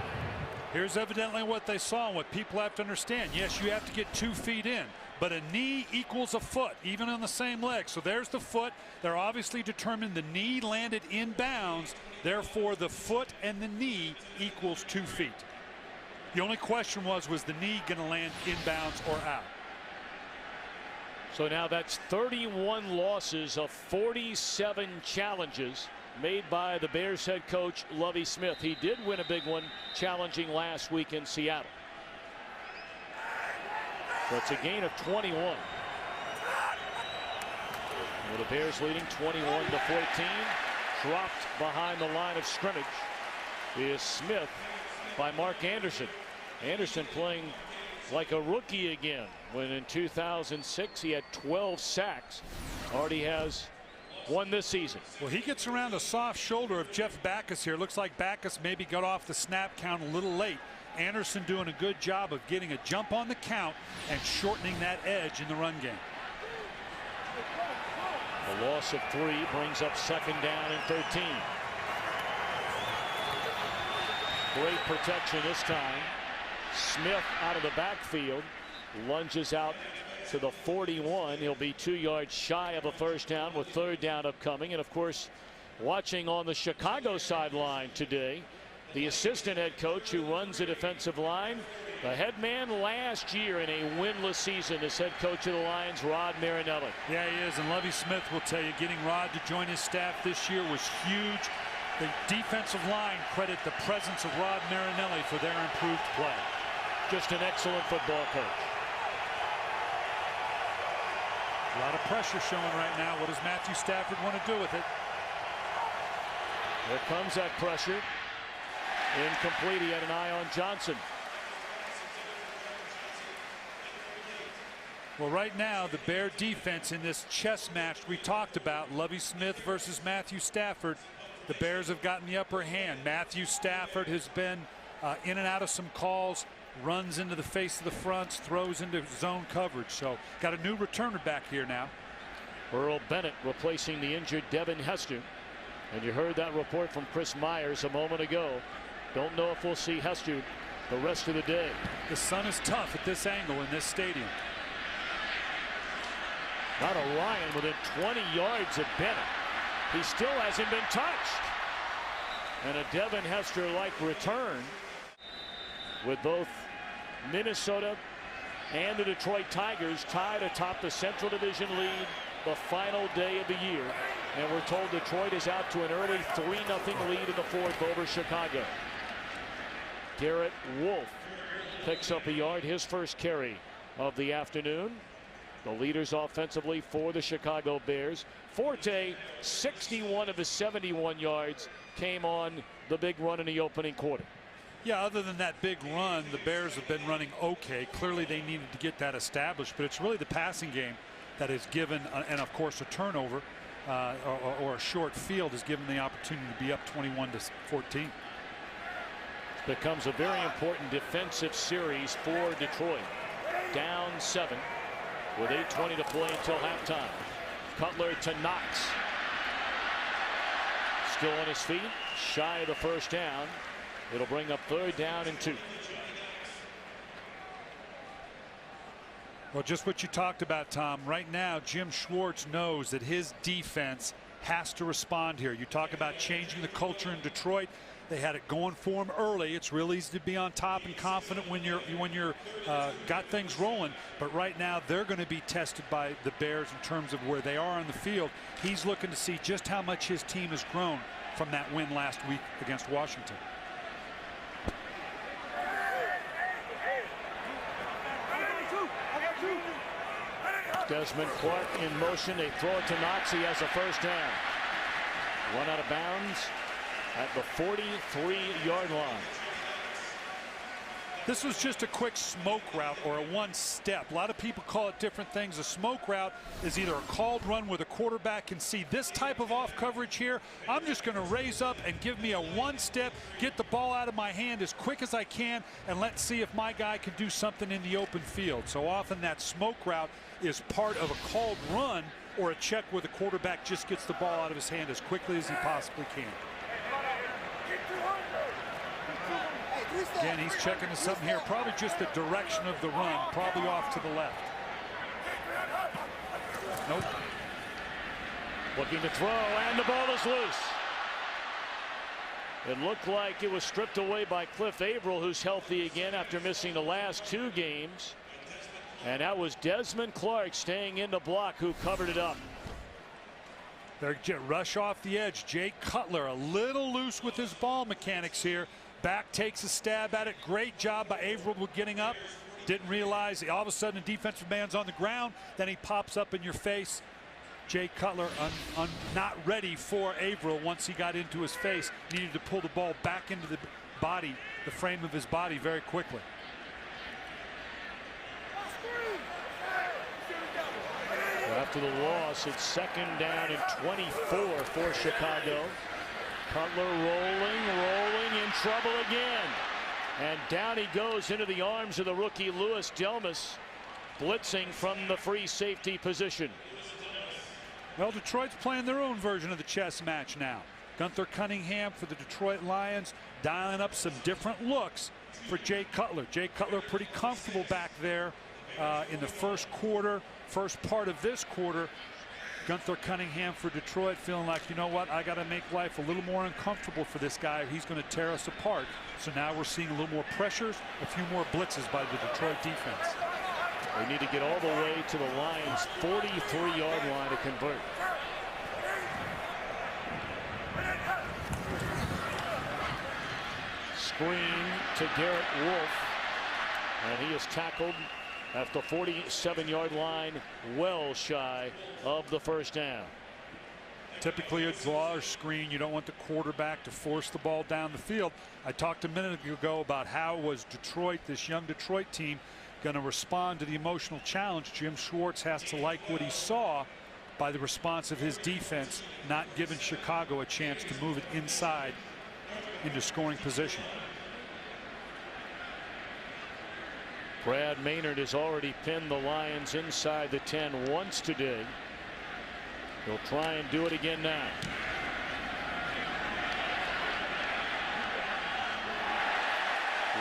Here's evidently what they saw and what people have to understand. Yes, you have to get 2 feet in, but a knee equals a foot, even on the same leg. So there's the foot. They're obviously determined the knee landed in bounds. Therefore, the foot and the knee equals 2 feet. The only question was the knee going to land inbounds or out? So now that's 31 losses of 47 challenges made by the Bears head coach Lovie Smith. He did win a big one challenging last week in Seattle. So it's a gain of 21. With the Bears leading 21-14. Dropped behind the line of scrimmage is Smith by Mark Anderson. Anderson playing like a rookie again, when in 2006 he had 12 sacks. Already has 1 this season. Well, he gets around a soft shoulder of Jeff Backus here. Looks like Backus maybe got off the snap count a little late. Anderson doing a good job of getting a jump on the count and shortening that edge in the run game. The loss of 3 brings up 2nd down and 13. Great protection this time. Smith out of the backfield, lunges out to the 41. He'll be 2 yards shy of a first down with 3rd down upcoming. And of course, watching on the Chicago sideline today, the assistant head coach who runs the defensive line, the head man last year in a winless season, as head coach of the Lions, Rod Marinelli. Yeah, he is, and Lovie Smith will tell you, getting Rod to join his staff this year was huge. The defensive line credit the presence of Rod Marinelli for their improved play. Just an excellent football coach. A lot of pressure showing right now. What does Matthew Stafford want to do with it? Here comes that pressure. Incomplete. He had an eye on Johnson. Well, right now, the Bear defense in this chess match we talked about, Lovie Smith versus Matthew Stafford, the Bears have gotten the upper hand. Matthew Stafford has been in and out of some calls, runs into the face of the fronts, throws into zone coverage. So got a new returner back here now. Earl Bennett replacing the injured Devin Hester. And you heard that report from Chris Myers a moment ago. Don't know if we'll see Hester the rest of the day. The sun is tough at this angle in this stadium. Not a Ryan within 20 yards of Bennett. He still hasn't been touched. And a Devin Hester-like return with both Minnesota and the Detroit Tigers tied atop the Central Division lead the final day of the year. And we're told Detroit is out to an early 3-0 lead in the fourth over Chicago. Garrett Wolfe picks up a yard, his first carry of the afternoon. The leaders offensively for the Chicago Bears. Forte, 61 of his 71 yards came on the big run in the opening quarter. Yeah, other than that big run, the Bears have been running okay. Clearly they needed to get that established, but it's really the passing game that has given, and of course a turnover or a short field has given the opportunity to be up 21-14. Becomes a very important defensive series for Detroit. Down 7 with 8:20 to play until halftime. Cutler to Knox. Still on his feet, shy of the first down. It'll bring up 3rd down and 2. Well, just what you talked about, Tom. Right now, Jim Schwartz knows that his defense has to respond here. You talk about changing the culture in Detroit. They had it going for them early. It's real easy to be on top and confident when you're got things rolling. But right now, they're going to be tested by the Bears in terms of where they are on the field. He's looking to see just how much his team has grown from that win last week against Washington. Desmond Clark in motion. They throw it to Knox. He has a first down. Run out of bounds at the 43-yard line. This was just a quick smoke route or a one-step. A lot of people call it different things. A smoke route is either a called run where the quarterback can see this type of off coverage here. I'm just going to raise up and give me a one-step, get the ball out of my hand as quick as I can, and let's see if my guy can do something in the open field. So often that smoke route is part of a called run or a check where the quarterback just gets the ball out of his hand as quickly as he possibly can. Again, he's checking to something here. Probably just the direction of the run. Probably off to the left. Nope. Looking to throw, and the ball is loose. It looked like it was stripped away by Cliff Avril, who's healthy again after missing the last 2 games. And that was Desmond Clark staying in the block, who covered it up. They're rush off the edge. Jay Cutler a little loose with his ball mechanics here. Back takes a stab at it. Great job by Avril with getting up. Didn't realize all of a sudden the defensive man's on the ground. Then he pops up in your face. Jay Cutler not ready for Avril once he got into his face. Needed to pull the ball back into the body, the frame of his body very quickly. After the loss, it's 2nd down and 24 for Chicago. Cutler rolling, in trouble again. And down he goes into the arms of the rookie Louis Delmas, blitzing from the free safety position. Well, Detroit's playing their own version of the chess match now. Gunther Cunningham for the Detroit Lions dialing up some different looks for Jay Cutler. Jay Cutler pretty comfortable back there in the first quarter, first part of this quarter. Gunther Cunningham for Detroit feeling like, you know what, I got to make life a little more uncomfortable for this guy. He's going to tear us apart. So now we're seeing a little more pressures, a few more blitzes by the Detroit defense. They need to get all the way to the Lions' 43-yard line to convert. Screen to Garrett Wolfe, and he is tackled at the 47-yard line, well shy of the first down. Typically a draw or screen. You don't want the quarterback to force the ball down the field. I talked a minute ago about how was Detroit, this young Detroit team, going to respond to the emotional challenge. Jim Schwartz has to like what he saw by the response of his defense, not giving Chicago a chance to move it inside into scoring position. Brad Maynard has already pinned the Lions inside the 10 once today. He'll try and do it again now.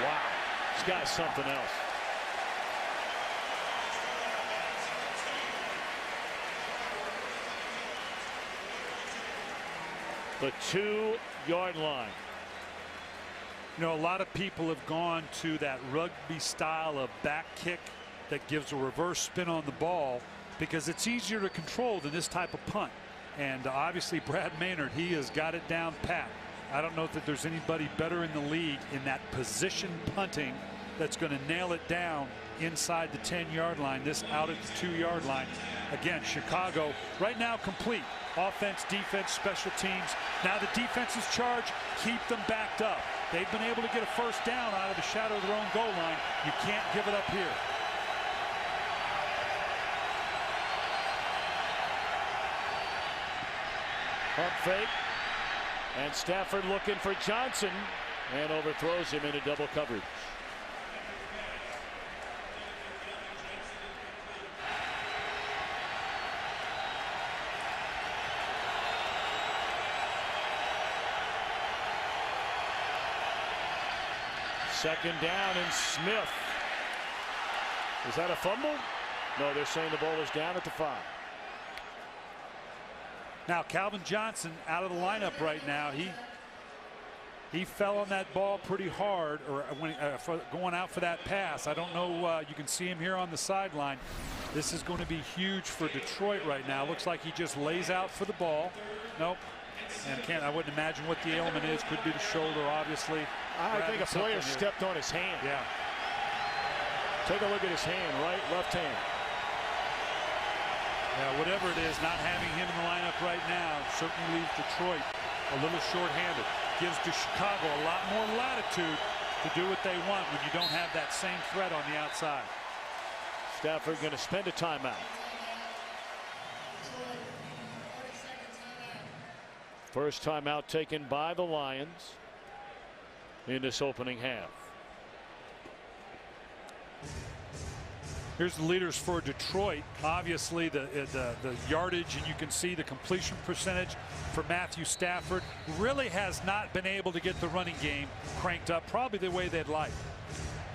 Wow, this guy's something else. The 2-yard line. You know, a lot of people have gone to that rugby style of back kick that gives a reverse spin on the ball because it's easier to control than this type of punt. And obviously Brad Maynard, he has got it down pat. I don't know that there's anybody better in the league in that position punting that's going to nail it down inside the 10-yard line, this out at the 2-yard line. Again, Chicago right now complete. Offense, defense, special teams. Now the defense's charge, keep them backed up. They've been able to get a first down out of the shadow of their own goal line. You can't give it up here. Pump fake. And Stafford looking for Johnson and overthrows him into double coverage. Second down and Smith. Is that a fumble? No, they're saying the ball is down at the 5. Now Calvin Johnson out of the lineup right now. He fell on that ball pretty hard, or when going out for that pass. I don't know. You can see him here on the sideline. This is going to be huge for Detroit right now. Looks like he just lays out for the ball. Nope. And I wouldn't imagine what the ailment is. Could be the shoulder, obviously. I think a player stepped on his hand. Yeah. Take a look at his hand, right, left hand. Yeah, whatever it is, not having him in the lineup right now certainly leaves Detroit a little short-handed. Gives to Chicago a lot more latitude to do what they want when you don't have that same threat on the outside. Stafford going to spend a timeout. First timeout taken by the Lions in this opening half. Here's the leaders for Detroit. Obviously the yardage, and you can see the completion percentage for Matthew Stafford. Really has not been able to get the running game cranked up probably the way they'd like.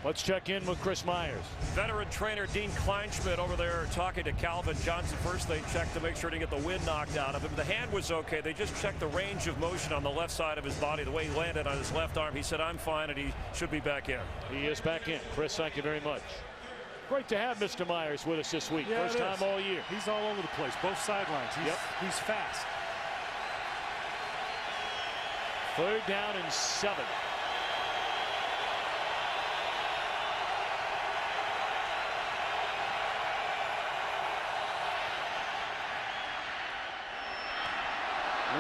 Let's check in with Chris Myers. Veteran trainer Dean Kleinschmidt over there talking to Calvin Johnson. First they checked to make sure to get the wind knocked out of him. The hand was okay. They just checked the range of motion on the left side of his body, the way he landed on his left arm. He said, I'm fine, and he should be back in. He is back in. Chris, thank you very much. Great to have Mr. Myers with us this week. Yeah, first time all year. He's all over the place, both sidelines. He's fast. Third down and 7.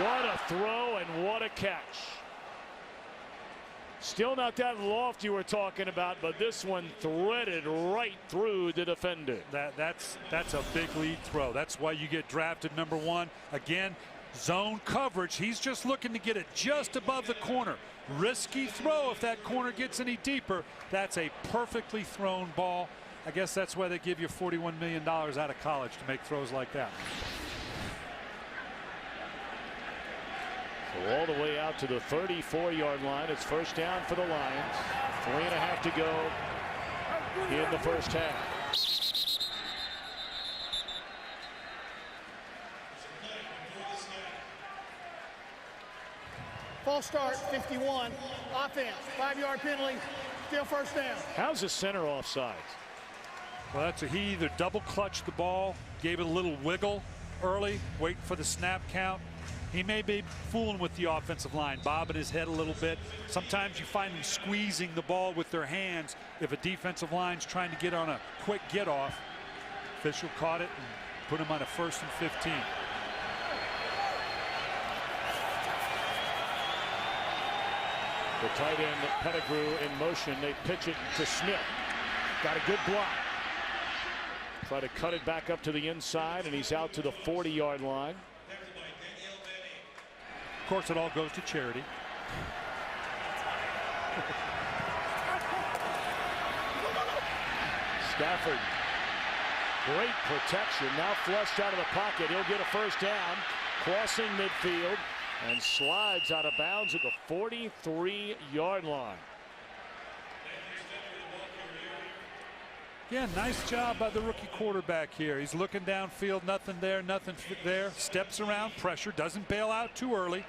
What a throw and what a catch. Still not that loft you were talking about, but this one threaded right through the defender. That's a big lead throw. That's why you get drafted number 1. Again, zone coverage. He's just looking to get it just above the corner. Risky throw if that corner gets any deeper. That's a perfectly thrown ball. I guess that's why they give you $41 million out of college to make throws like that. So all the way out to the 34-yard line. It's first down for the Lions. 3.5 to go in the first half. False start, 51. Offense, 5-yard penalty, still first down. How's the center offside? Well, he either double clutched the ball, gave it a little wiggle early, waiting for the snap count. He may be fooling with the offensive line, bobbing his head a little bit. Sometimes you find them squeezing the ball with their hands if a defensive line's trying to get on a quick get off. Official caught it and put him on a 1st and 15. The tight end Pettigrew in motion. They pitch it to Smith. Got a good block. Try to cut it back up to the inside, and he's out to the 40-yard line. Of course, it all goes to charity. Stafford, great protection. Now flushed out of the pocket. He'll get a first down, crossing midfield, and slides out of bounds at the 43-yard line. Yeah, nice job by the rookie quarterback here. He's looking downfield, nothing there, nothing there. Steps around, pressure, doesn't bail out too early.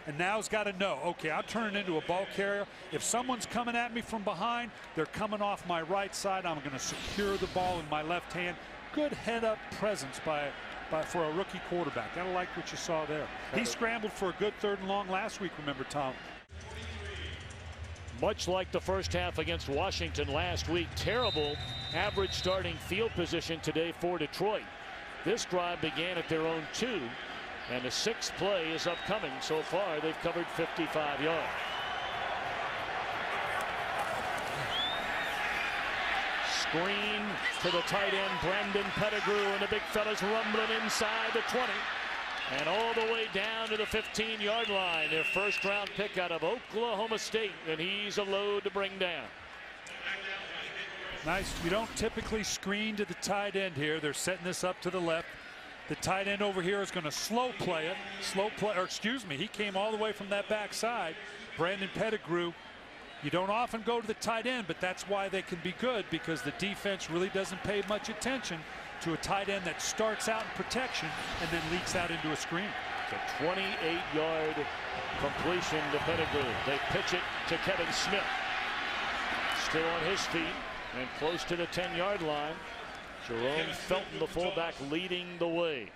and now's got to know, okay, I'm turning into a ball carrier. If someone's coming at me from behind, they're coming off my right side. I'm going to secure the ball in my left hand. Good head-up presence for a rookie quarterback. I like what you saw there. He scrambled for a good 3rd and long last week, remember, Tom. Much like the first half against Washington last week, terrible average starting field position today for Detroit. This drive began at their own 2, and the 6th play is upcoming. So far, they've covered 55 yards. Screen to the tight end, Brandon Pettigrew, and the big fella's rumbling inside the 20. And all the way down to the 15-yard line. Their first-round pick out of Oklahoma State, and he's a load to bring down. Nice. You don't typically screen to the tight end here. They're setting this up to the left. The tight end over here is going to slow play it. He came all the way from that backside. Brandon Pettigrew. You don't often go to the tight end, but that's why they can be good, because the defense really doesn't pay much attention to a tight end that starts out in protection and then leaks out into a screen. It's a 28-yard completion to Pettigrew. They pitch it to Kevin Smith. Still on his feet and close to the 10-yard line. Jerome Felton, the fullback, leading the way.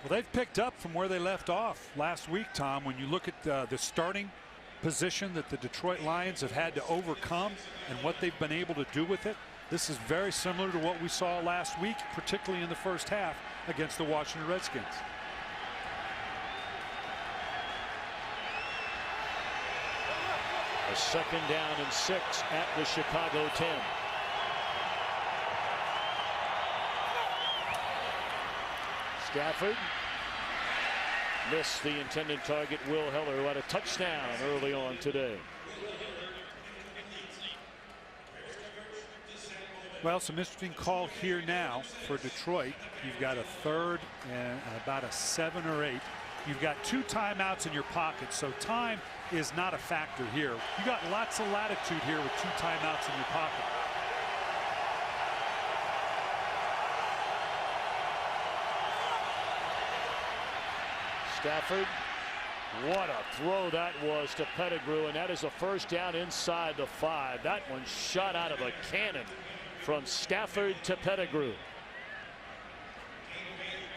Well, they've picked up from where they left off last week, Tom. When you look at the starting position that the Detroit Lions have had to overcome and what they've been able to do with it, this is very similar to what we saw last week, particularly in the first half against the Washington Redskins. A 2nd down and 6 at the Chicago 10. Stafford missed the intended target, Will Heller, who had a touchdown early on today. Well, some interesting call here now for Detroit. You've got a 3rd and about a 7 or 8. You've got 2 timeouts in your pocket, so time is not a factor here. You got lots of latitude here with 2 timeouts in your pocket. Stafford, what a throw that was to Pettigrew, and that is a 1st down inside the 5. That one shot out of a cannon from Stafford to Pettigrew.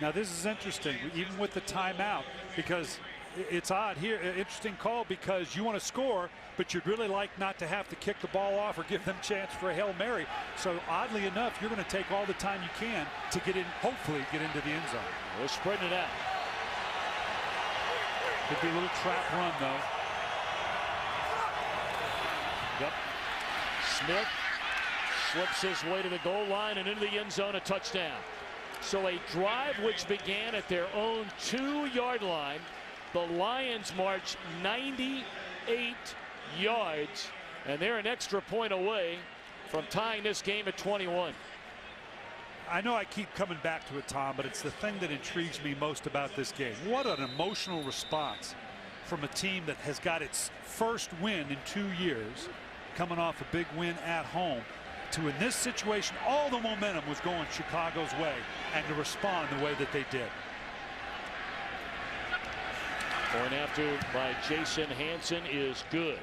Now this is interesting, even with the timeout, because it's odd here. Interesting call, because you want to score, but you'd really like not to have to kick the ball off or give them a chance for a Hail Mary. So oddly enough, you're going to take all the time you can to get in, hopefully get into the end zone. We're spreading it out. Could be a little trap run, though. Yep. Smith slips his way to the goal line and into the end zone, a touchdown. So a drive which began at their own 2-yard line. The Lions march 98 yards, and they're an extra point away from tying this game at 21. I know I keep coming back to it, Tom, but it's the thing that intrigues me most about this game. What an emotional response from a team that has got its first win in 2 years, coming off a big win at home, to, in this situation, all the momentum was going Chicago's way, and to respond the way that they did. Point after by Jason Hanson is good.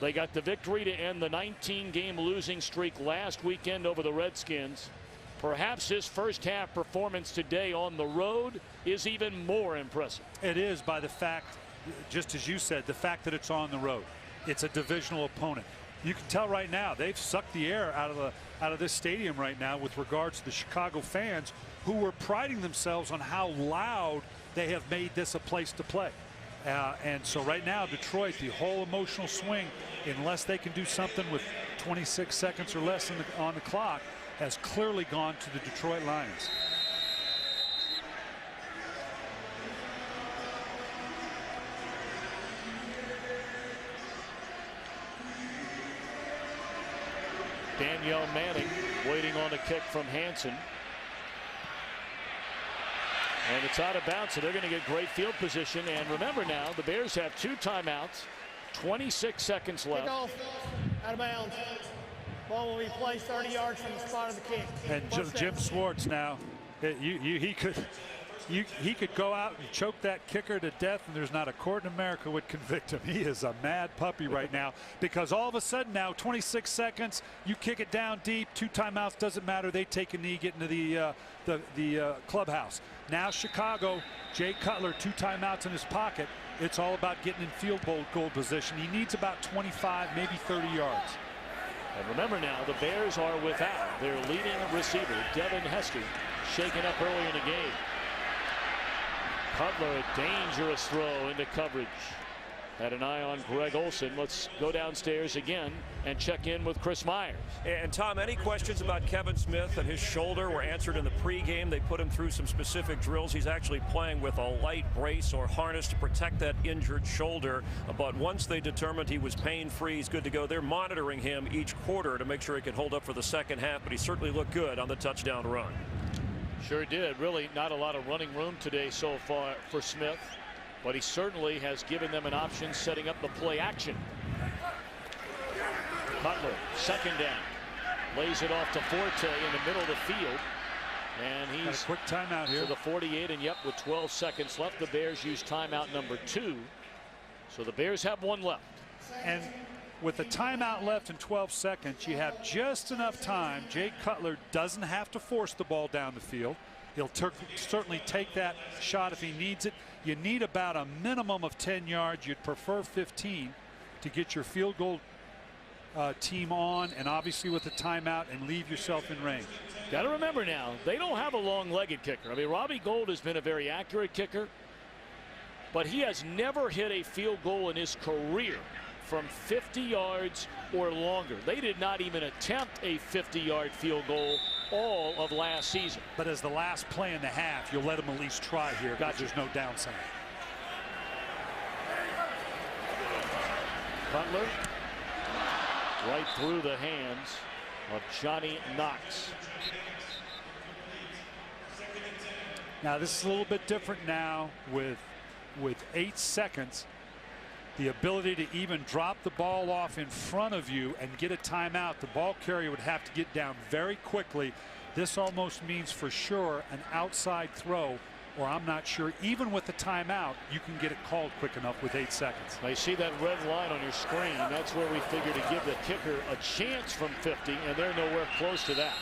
They got the victory to end the 19-game losing streak last weekend over the Redskins. Perhaps his first half performance today on the road is even more impressive. It is, by the fact, just as you said, the fact that it's on the road. It's a divisional opponent. You can tell right now they've sucked the air out of this stadium right now with regards to the Chicago fans, who were priding themselves on how loud they have made this a place to play. And so right now, Detroit, the whole emotional swing, unless they can do something with 26 seconds or less on the clock, has clearly gone to the Detroit Lions. Danielle Manning waiting on a kick from Hanson. And it's out of bounds, so they're going to get great field position. And remember now, the Bears have 2 timeouts, 26 seconds left. Kick off, out of bounds. Ball will be placed 30 yards from the spot of the kick. And Jim Schwartz now, he could go out and choke that kicker to death, and there's not a court in America would convict him. He is a mad puppy right now, because all of a sudden now, 26 seconds, you kick it down deep, 2 timeouts, doesn't matter. They take a knee, get into the clubhouse. Now Chicago, Jay Cutler, 2 timeouts in his pocket. It's all about getting in field goal position. He needs about 25, maybe 30 yards. And remember now, the Bears are without their leading receiver, Devin Hester, shaken up early in the game. Cutler, a dangerous throw into coverage. Had an eye on Greg Olsen. Let's go downstairs again and check in with Chris Myers. And Tom, any questions about Kevin Smith and his shoulder were answered in the pregame. They put him through some specific drills. He's actually playing with a light brace or harness to protect that injured shoulder. But once they determined he was pain-free, he's good to go. They're monitoring him each quarter to make sure he can hold up for the second half, but he certainly looked good on the touchdown run. Sure did. Really not a lot of running room today so far for Smith, but he certainly has given them an option setting up the play action. Cutler, second down, lays it off to Forte in the middle of the field, and he's got a quick timeout here to the 48, and yep, with 12 seconds left, the Bears use timeout number 2, so the Bears have 1 left. And with a timeout left in 12 seconds, you have just enough time. Jay Cutler doesn't have to force the ball down the field. He'll certainly take that shot if he needs it. You need about a minimum of 10 yards. You'd prefer 15 to get your field goal team on, and obviously with the timeout, and leave yourself in range. Got to remember now, they don't have a long-legged kicker. I mean, Robbie Gould has been a very accurate kicker, but he has never hit a field goal in his career from 50 yards or longer. They did not even attempt a 50-yard field goal all of last season. But as the last play in the half, you'll let them at least try here. There's no downside. Cutler right through the hands of Johnny Knox. Now this is a little bit different now with 8 seconds. The ability to even drop the ball off in front of you and get a timeout. The ball carrier would have to get down very quickly. This almost means for sure an outside throw, or I'm not sure, even with the timeout, you can get it called quick enough with 8 seconds. I see that red line on your screen. That's where we figure to give the kicker a chance from 50, and they're nowhere close to that.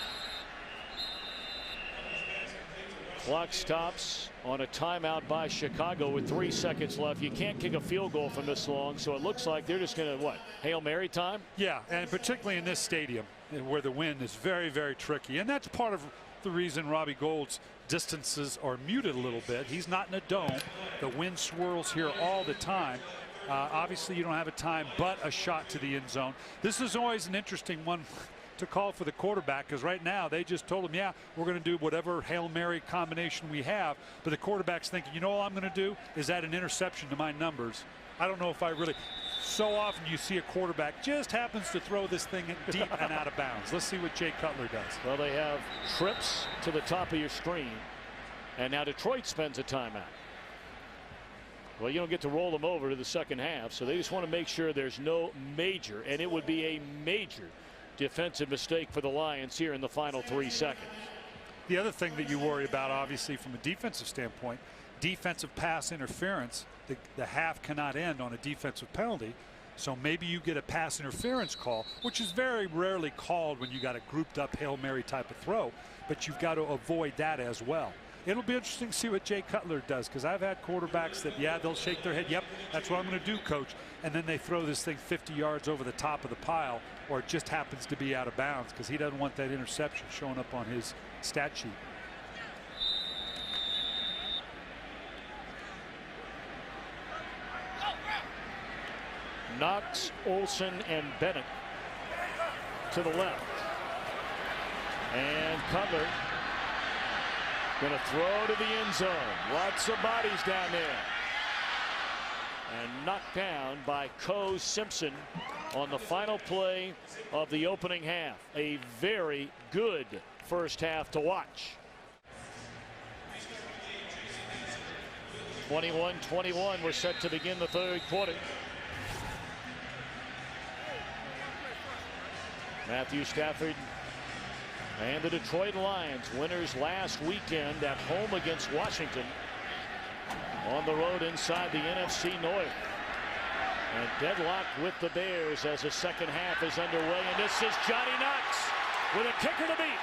Clock stops on a timeout by Chicago with 3 seconds left. You can't kick a field goal from this long, so it looks like they're just going to, what, Hail Mary time? Yeah, and particularly in this stadium where the wind is very, very tricky. And that's part of the reason Robbie Gould's distances are muted a little bit. He's not in a dome. The wind swirls here all the time. Obviously, you don't have a time but a shot to the end zone. This is always an interesting one to call for the quarterback, because right now they just told him, yeah, we're going to do whatever Hail Mary combination we have, but the quarterback's thinking, you know, all I'm going to do is add an interception to my numbers. I don't know if I really. So often you see a quarterback just happens to throw this thing deep and out of bounds. Let's see what Jay Cutler does. Well, they have trips to the top of your screen, and now Detroit spends a timeout. Well, you don't get to roll them over to the second half, so they just want to make sure there's no major, and it would be a major defensive mistake for the Lions here in the final 3 seconds. The other thing that you worry about, obviously, from a defensive standpoint, defensive pass interference. The half cannot end on a defensive penalty, so maybe you get a pass interference call, which is very rarely called when you got a grouped up Hail Mary type of throw, but you've got to avoid that as well. It'll be interesting to see what Jay Cutler does, because I've had quarterbacks that, yeah, they'll shake their head, yep, that's what I'm going to do, coach, and then they throw this thing 50 yards over the top of the pile, or it just happens to be out of bounds because he doesn't want that interception showing up on his stat sheet. Knox, Olsen, and Bennett to the left. And Cutler going to throw to the end zone. Lots of bodies down there. And knocked down by Coe Simpson on the final play of the opening half. A very good first half to watch. 21-21. We're set to begin the third quarter. Matthew Stafford and the Detroit Lions, winners last weekend at home against Washington, on the road inside the NFC North. And deadlocked with the Bears as the second half is underway. And this is Johnny Knox with a kicker to beat.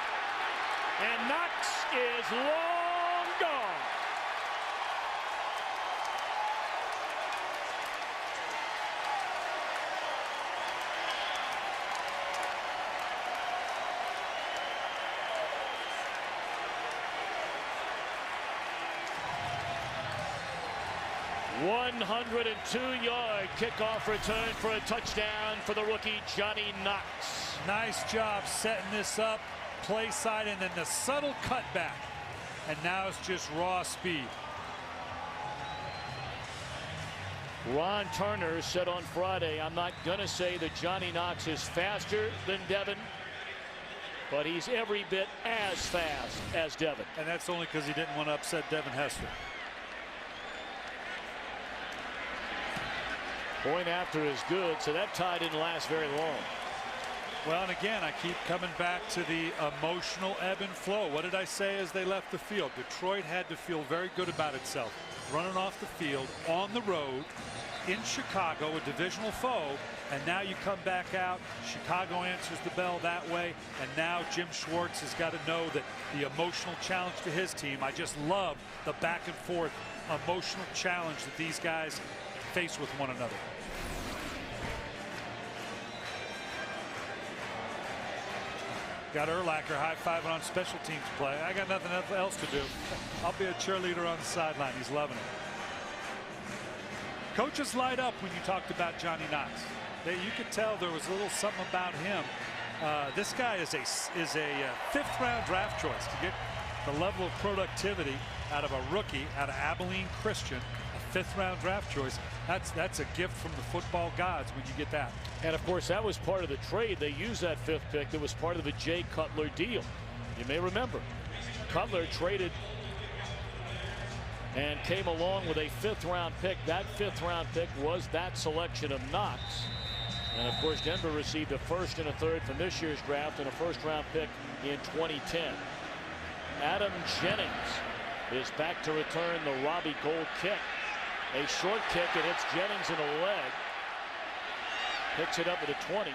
And Knox is long gone. ...102-yard kickoff return for a touchdown for the rookie Johnny Knox. Nice job setting this up, play side, and then the subtle cutback. And now it's just raw speed. Ron Turner said on Friday, I'm not going to say that Johnny Knox is faster than Devin, but he's every bit as fast as Devin. And that's only because he didn't want to upset Devin Hester. Point after is good, so that tie didn't last very long. Well, and again, I keep coming back to the emotional ebb and flow. What did I say as they left the field? Detroit had to feel very good about itself, running off the field on the road in Chicago, a divisional foe, and now you come back out. Chicago answers the bell that way, and now Jim Schwartz has got to know that the emotional challenge to his team. I just love the back and forth emotional challenge that these guys face with one another. Got Urlacher high-fiving on special teams play. I got nothing else to do. I'll be a cheerleader on the sideline. He's loving it. Coaches light up when you talked about Johnny Knox. You could tell there was a little something about him. This guy is a fifth-round draft choice. To get the level of productivity out of a rookie, out of Abilene Christian, a fifth-round draft choice, that's a gift from the football gods when you get that. And of course, that was part of the trade. They used that fifth pick. That was part of the Jay Cutler deal. You may remember, Cutler traded and came along with a fifth-round pick. That fifth-round pick was that selection of Knox. And of course, Denver received a first and a third from this year's draft and a first-round pick in 2010. Adam Jennings is back to return the Robbie Gould kick. A short kick. It hits Jennings in the leg. Picks it up at the 20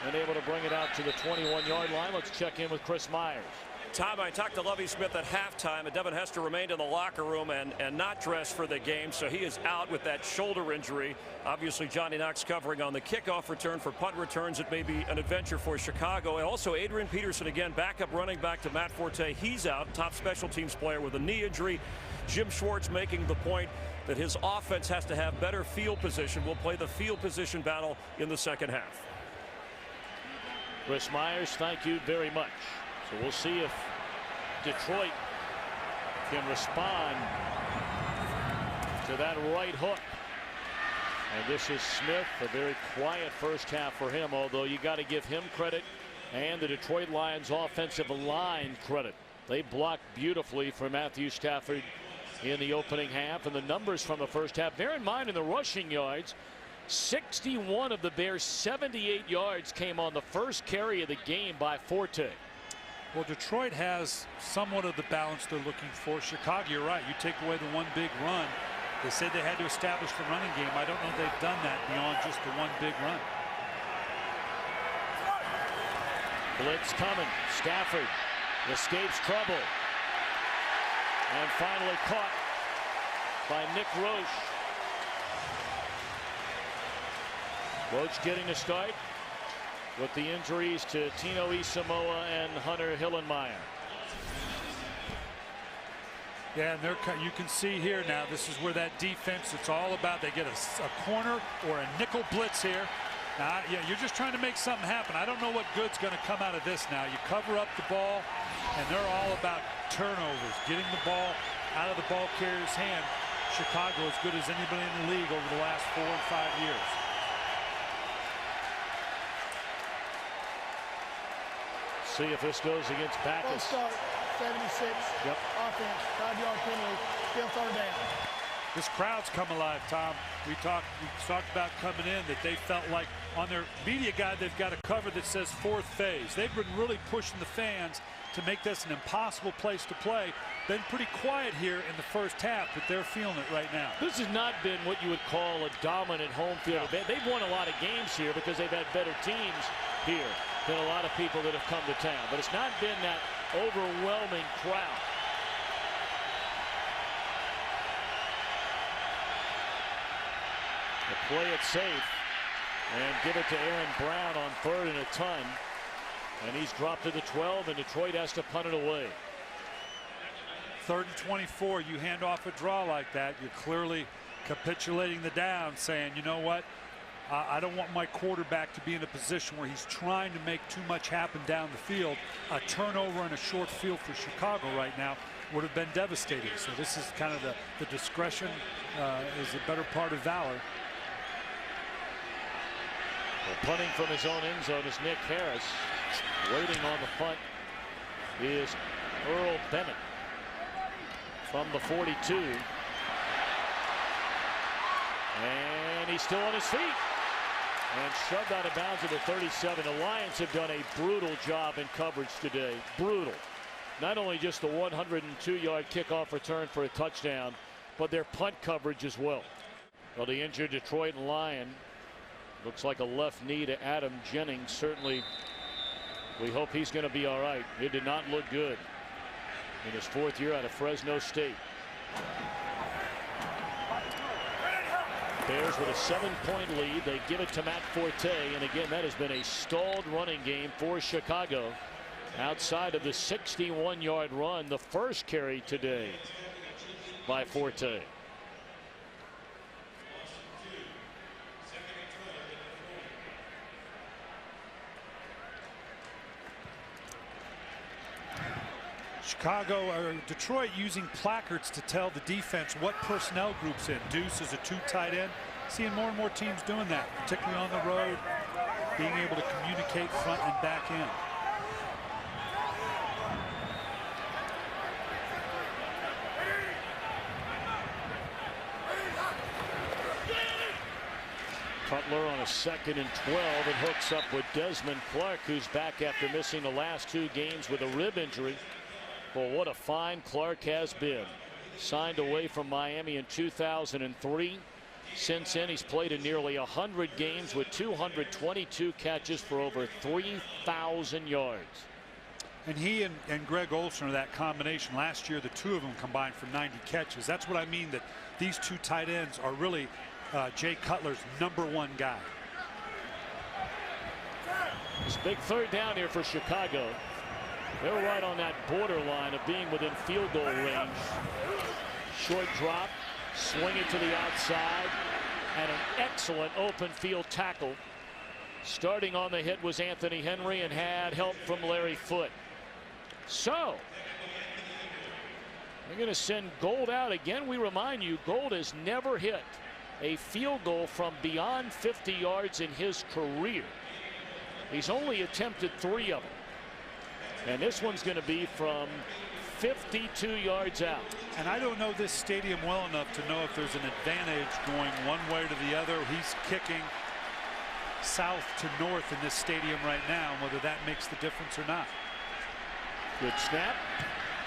and able to bring it out to the 21-yard line. Let's check in with Chris Myers. Tom, I talked to Lovie Smith at halftime, and Devin Hester remained in the locker room and not dressed for the game, so he is out with that shoulder injury. Obviously, Johnny Knox covering on the kickoff return. For punt returns, it may be an adventure for Chicago. And also Adrian Peterson, again, backup running back to Matt Forte. He's out, top special teams player with a knee injury. Jim Schwartz making the point that his offense has to have better field position. We'll play the field position battle in the second half. Chris Myers, thank you very much. So we'll see if Detroit can respond to that right hook. And this is Smith, a very quiet first half for him, although you got to give him credit and the Detroit Lions offensive line credit. They blocked beautifully for Matthew Stafford in the opening half, and the numbers from the first half. Bear in mind, in the rushing yards, 61 of the Bears' 78 yards came on the first carry of the game by Forte. Well, Detroit has somewhat of the balance they're looking for. Chicago, you're right. You take away the one big run. They said they had to establish the running game. I don't know if they've done that beyond just the one big run. Blitz coming. Stafford escapes trouble. And finally caught by Nick Roche. Roche getting a start with the injuries to Tino Isamoa and Hunter Hillenmeyer. Yeah, and you can see here now, this is where that defense, it's all about. They get a corner or a nickel blitz here. Now, yeah, you're just trying to make something happen. I don't know what good's going to come out of this now. You cover up the ball, and they're all about turnovers, getting the ball out of the ball carrier's hand. Chicago as good as anybody in the league over the last 4 and 5 years. See if this goes against Backus. Full start, 76. Yep. Offense, 5-yard penalty, still third down. This crowd's come alive, Tom. We talked about coming in that they felt like on their media guide they've got a cover that says fourth phase. They've been really pushing the fans to make this an impossible place to play. Been pretty quiet here in the first half, but they're feeling it right now. This has not been what you would call a dominant home field event. They've won a lot of games here because they've had better teams here than a lot of people that have come to town. But it's not been that overwhelming crowd. They play it safe and give it to Aaron Brown on 3rd and a ton. And he's dropped to the 12, and Detroit has to punt it away. 3rd and 24, you hand off a draw like that, you're clearly capitulating the down, saying, you know what, I don't want my quarterback to be in a position where he's trying to make too much happen down the field. A turnover in a short field for Chicago right now would have been devastating. So this is kind of the discretion is a better part of valor. Well, punting from his own end zone is Nick Harris. Waiting on the punt is Earl Bennett from the 42. And he's still on his feet. And shoved out of bounds at the 37. The Lions have done a brutal job in coverage today. Brutal. Not only just the 102-yard kickoff return for a touchdown, but their punt coverage as well. Well, the injured Detroit Lion looks like a left knee to Adam Jennings. Certainly, we hope he's going to be all right. It did not look good in his 4th year out of Fresno State. Bears with a 7-point lead. They give it to Matt Forte. And again, that has been a stalled running game for Chicago. Outside of the 61-yard run, the first carry today by Forte. Chicago or Detroit using placards to tell the defense what personnel groups in. Deuce is a 2 tight end. Seeing more and more teams doing that, particularly on the road, being able to communicate front and back end. Cutler on a 2nd and 12 and hooks up with Desmond Clark, who's back after missing the last 2 games with a rib injury. Well, what a find Clark has been. Signed away from Miami in 2003. Since then, he's played in nearly 100 games with 222 catches for over 3,000 yards. And he and Greg Olsen are that combination. Last year, the 2 of them combined for 90 catches. That's what I mean, that these 2 tight ends are really Jay Cutler's #1 guy. It's big 3rd down here for Chicago. They're right on that borderline of being within field goal range. Short drop, swing it to the outside, and an excellent open field tackle. Starting on the hit was Anthony Henry and had help from Larry Foote. So they're going to send Gold out again. We remind you, Gold has never hit a field goal from beyond 50 yards in his career. He's only attempted 3 of them. And this one's going to be from 52 yards out. And I don't know this stadium well enough to know if there's an advantage going one way to the other. He's kicking south to north in this stadium right now, whether that makes the difference or not. Good snap,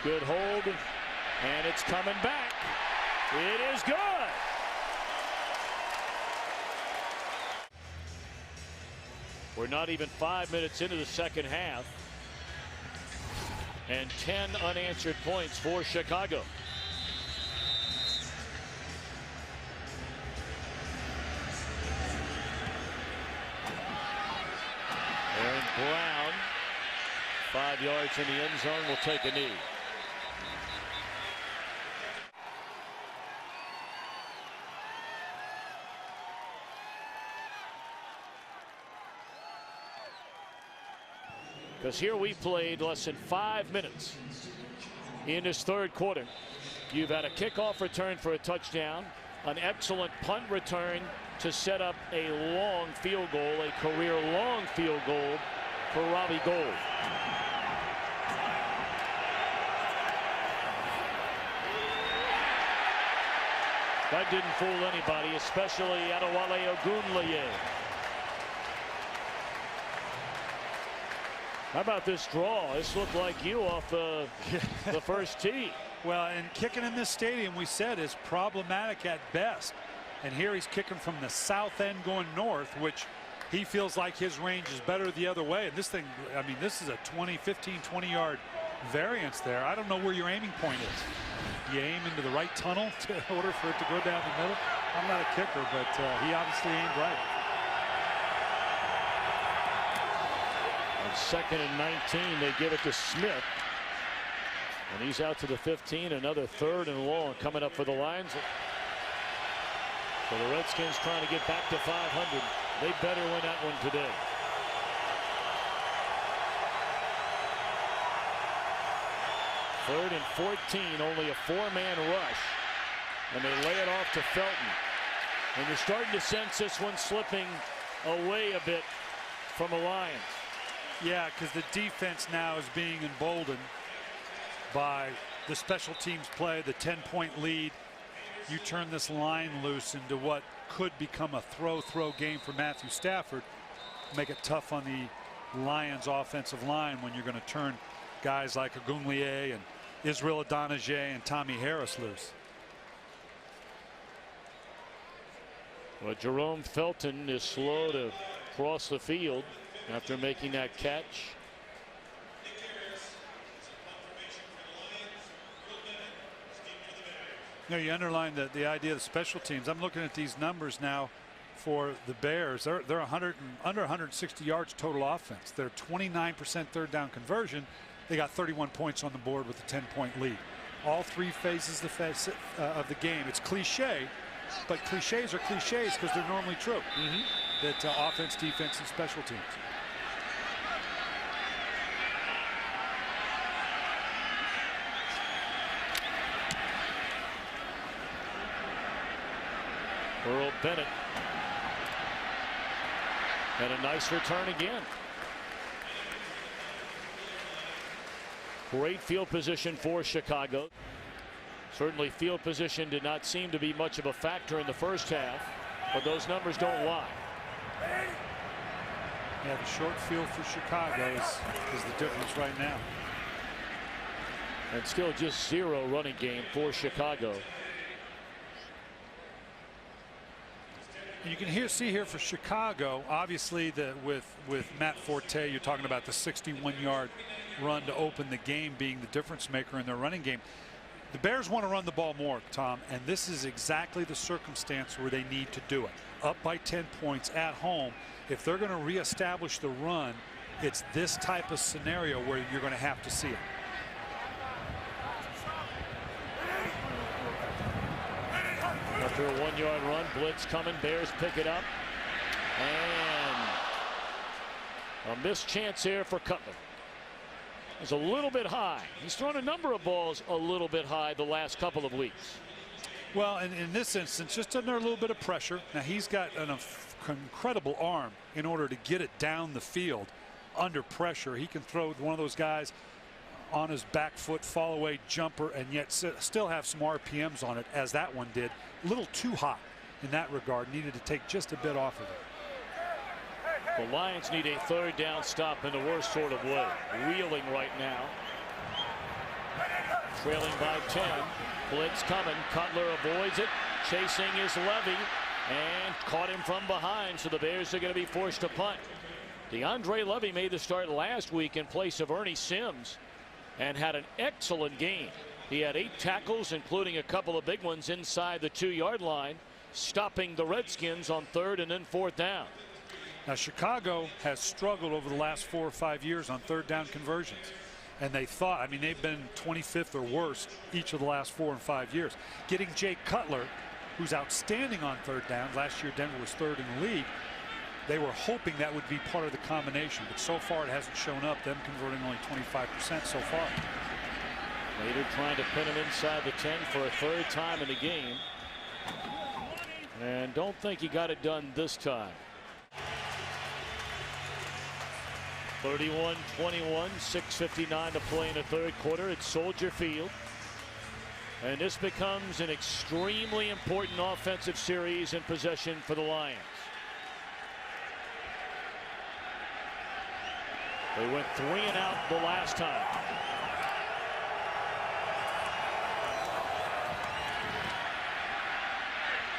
good hold, and it's coming back. It is good. We're not even 5 minutes into the second half. And 10 unanswered points for Chicago. Aaron Brown, 5 yards in the end zone, will take a knee. Because here we played less than 5 minutes in this 3rd quarter. You've had a kickoff return for a touchdown, an excellent punt return to set up a long field goal, a career long field goal for Robbie Gould. That didn't fool anybody, especially Adewale Ogunleye. How about this draw? This looked like you off the first tee. Well, and kicking in this stadium, we said, is problematic at best. And here he's kicking from the south end going north, which he feels like his range is better the other way. And this thing, I mean, this is a 15, 20-yard variance there. I don't know where your aiming point is. You aim into the right tunnel in order for it to go down the middle. I'm not a kicker, but he obviously aimed right. On 2nd and 19, they give it to Smith. And he's out to the 15. Another 3rd and long coming up for the Lions. So the Redskins trying to get back to 500. They better win that one today. Third and 14, only a 4-man rush. And they lay it off to Felton. And you're starting to sense this one slipping away a bit from the Lions. Yeah, because the defense now is being emboldened by the special teams play, the 10-point lead. You turn this line loose into what could become a throw game for Matthew Stafford. Make it tough on the Lions offensive line when you're going to turn guys like Ogunleye and Israel Adonijah and Tommy Harris loose. Well, Jerome Felton is slow to cross the field after making that catch. You know, you underline the idea of the special teams. I'm looking at these numbers now for the Bears. They're under 160 yards total offense. They're 29% 3rd down conversion. They got 31 points on the board with a 10-point lead. All 3 phases of the game. It's cliche, but cliches are cliches because they're normally true. That offense, defense, and special teams. Earl Bennett. And a nice return again. Great field position for Chicago. Certainly field position did not seem to be much of a factor in the first half, but those numbers don't lie. Yeah, the short field for Chicago is the difference right now. And still just 0 running game for Chicago. You can see here for Chicago, obviously with Matt Forte, you're talking about the 61-yard run to open the game being the difference maker in their running game. The Bears want to run the ball more, Tom, and this is exactly the circumstance where they need to do it. Up by 10 points at home. If they're going to reestablish the run, it's this type of scenario where you're going to have to see it. After a 1-yard run, blitz coming, Bears pick it up. And a missed chance here for Cutler. It's a little bit high. He's thrown a number of balls a little bit high the last couple of weeks. Well, in this instance, just under a little bit of pressure. Now, he's got an incredible arm in order to get it down the field under pressure. He can throw one of those guys on his back foot, fall away jumper, and yet still have some RPMs on it, as that one did. A little too hot in that regard. Needed to take just a bit off of it. The Lions need a 3rd down stop in the worst sort of way. Reeling right now. Trailing by 10. Blitz coming. Cutler avoids it. Chasing is Levy. And caught him from behind, so the Bears are going to be forced to punt. DeAndre Levy made the start last week in place of Ernie Sims and had an excellent game. He had 8 tackles, including a couple of big ones inside the 2-yard line, stopping the Redskins on 3rd and then 4th down. Now, Chicago has struggled over the last 4 or 5 years on 3rd down conversions. And they thought, I mean, they've been 25th or worse each of the last 4 and 5 years. Getting Jay Cutler, who's outstanding on 3rd down. Last year, Denver was 3rd in the league. They were hoping that would be part of the combination, but so far it hasn't shown up. Them converting only 25% so far. Later trying to pin him inside the 10 for a 3rd time in the game. And don't think he got it done this time. 31-21, 6:59 to play in the 3rd quarter at Soldier Field. And this becomes an extremely important offensive series in possession for the Lions. They went 3 and out the last time.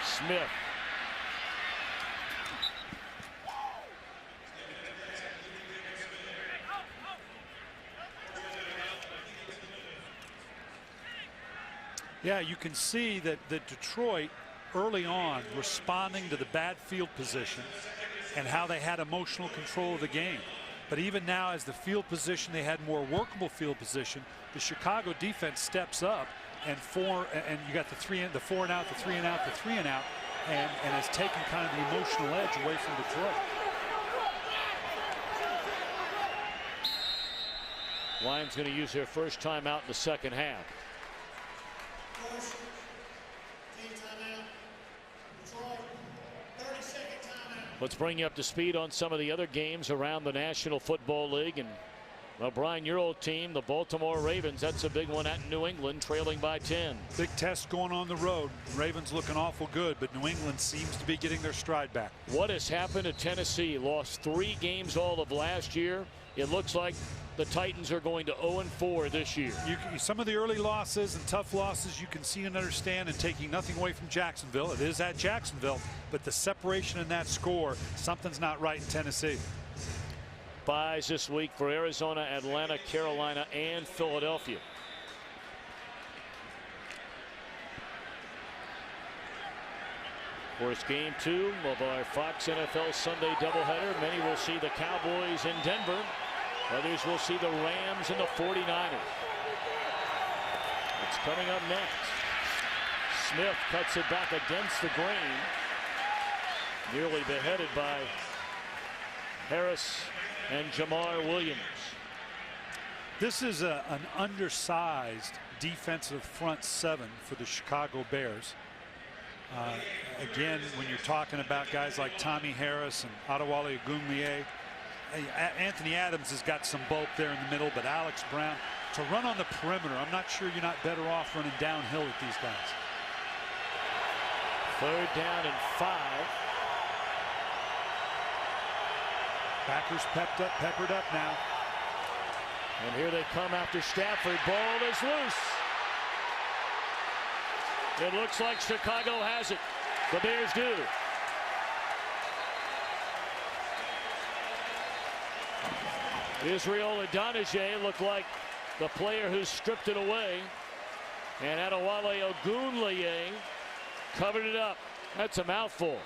Smith. Yeah, you can see that Detroit early on responding to the bad field position and how they had emotional control of the game. But even now, as the field position, they had more workable field position. The Chicago defense steps up, and you got the 4 and out, the 3 and out, the 3 and out, and has taken kind of the emotional edge away from Detroit. Lions going to use their first timeout in the second half. Let's bring you up to speed on some of the other games around the National Football League. And well, Brian, your old team, the Baltimore Ravens, that's a big one at New England, trailing by 10. Big test going on the road. Ravens looking awful good, but New England seems to be getting their stride back. What has happened to Tennessee? Lost 3 games all of last year. It looks like the Titans are going to 0-4 this year. Some of the early losses and tough losses you can see and understand, and taking nothing away from Jacksonville. It is at Jacksonville, but the separation in that score, something's not right in Tennessee. Buys this week for Arizona, Atlanta, Carolina, and Philadelphia. Of course, game 2 of our Fox NFL Sunday doubleheader. Many will see the Cowboys in Denver. Others will see the Rams and the 49ers. It's coming up next. Smith cuts it back against the grain. Nearly beheaded by Harris and Jamar Williams. This is an undersized defensive front 7 for the Chicago Bears. Again, when you're talking about guys like Tommy Harris and Adewale Ogunleye, Anthony Adams has got some bulk there in the middle, but Alex Brown, to run on the perimeter, I'm not sure you're not better off running downhill with these guys. 3rd down and 5. Packers peppered up now. And here they come after Stafford. Ball is loose. It looks like Chicago has it. The Bears do. Israel Idonije looked like the player who stripped it away. And Adewale Ogunleye covered it up. That's a mouthful.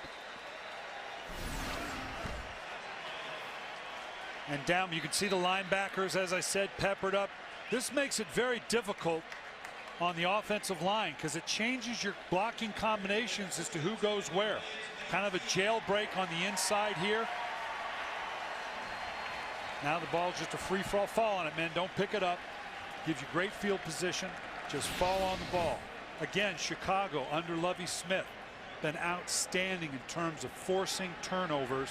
And down, you can see the linebackers, as I said, peppered up. This makes it very difficult on the offensive line because it changes your blocking combinations as to who goes where. Kind of a jailbreak on the inside here. Now the ball's just a free-for-all. Fall on it, man. Don't pick it up. Gives you great field position. Just fall on the ball. Again, Chicago under Lovie Smith been outstanding in terms of forcing turnovers.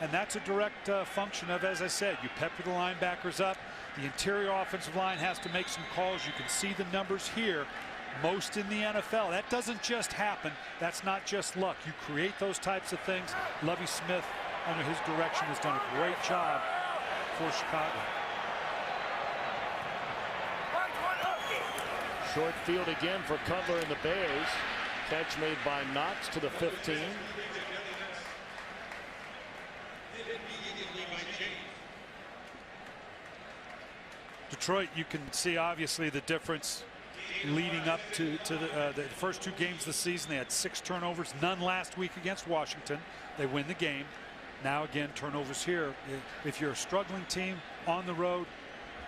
And that's a direct function of, as I said, you pepper the linebackers up. The interior offensive line has to make some calls. You can see the numbers here. Most in the NFL. That doesn't just happen. That's not just luck. You create those types of things. Lovie Smith, under his direction, has done a great job for Chicago. Short field again for Cutler and the Bears. Catch made by Knox to the 15. Detroit, you can see obviously the difference leading up to the first 2 games of the season. They had 6 turnovers, none last week against Washington. They win the game. Now again, turnovers here. If you're a struggling team on the road,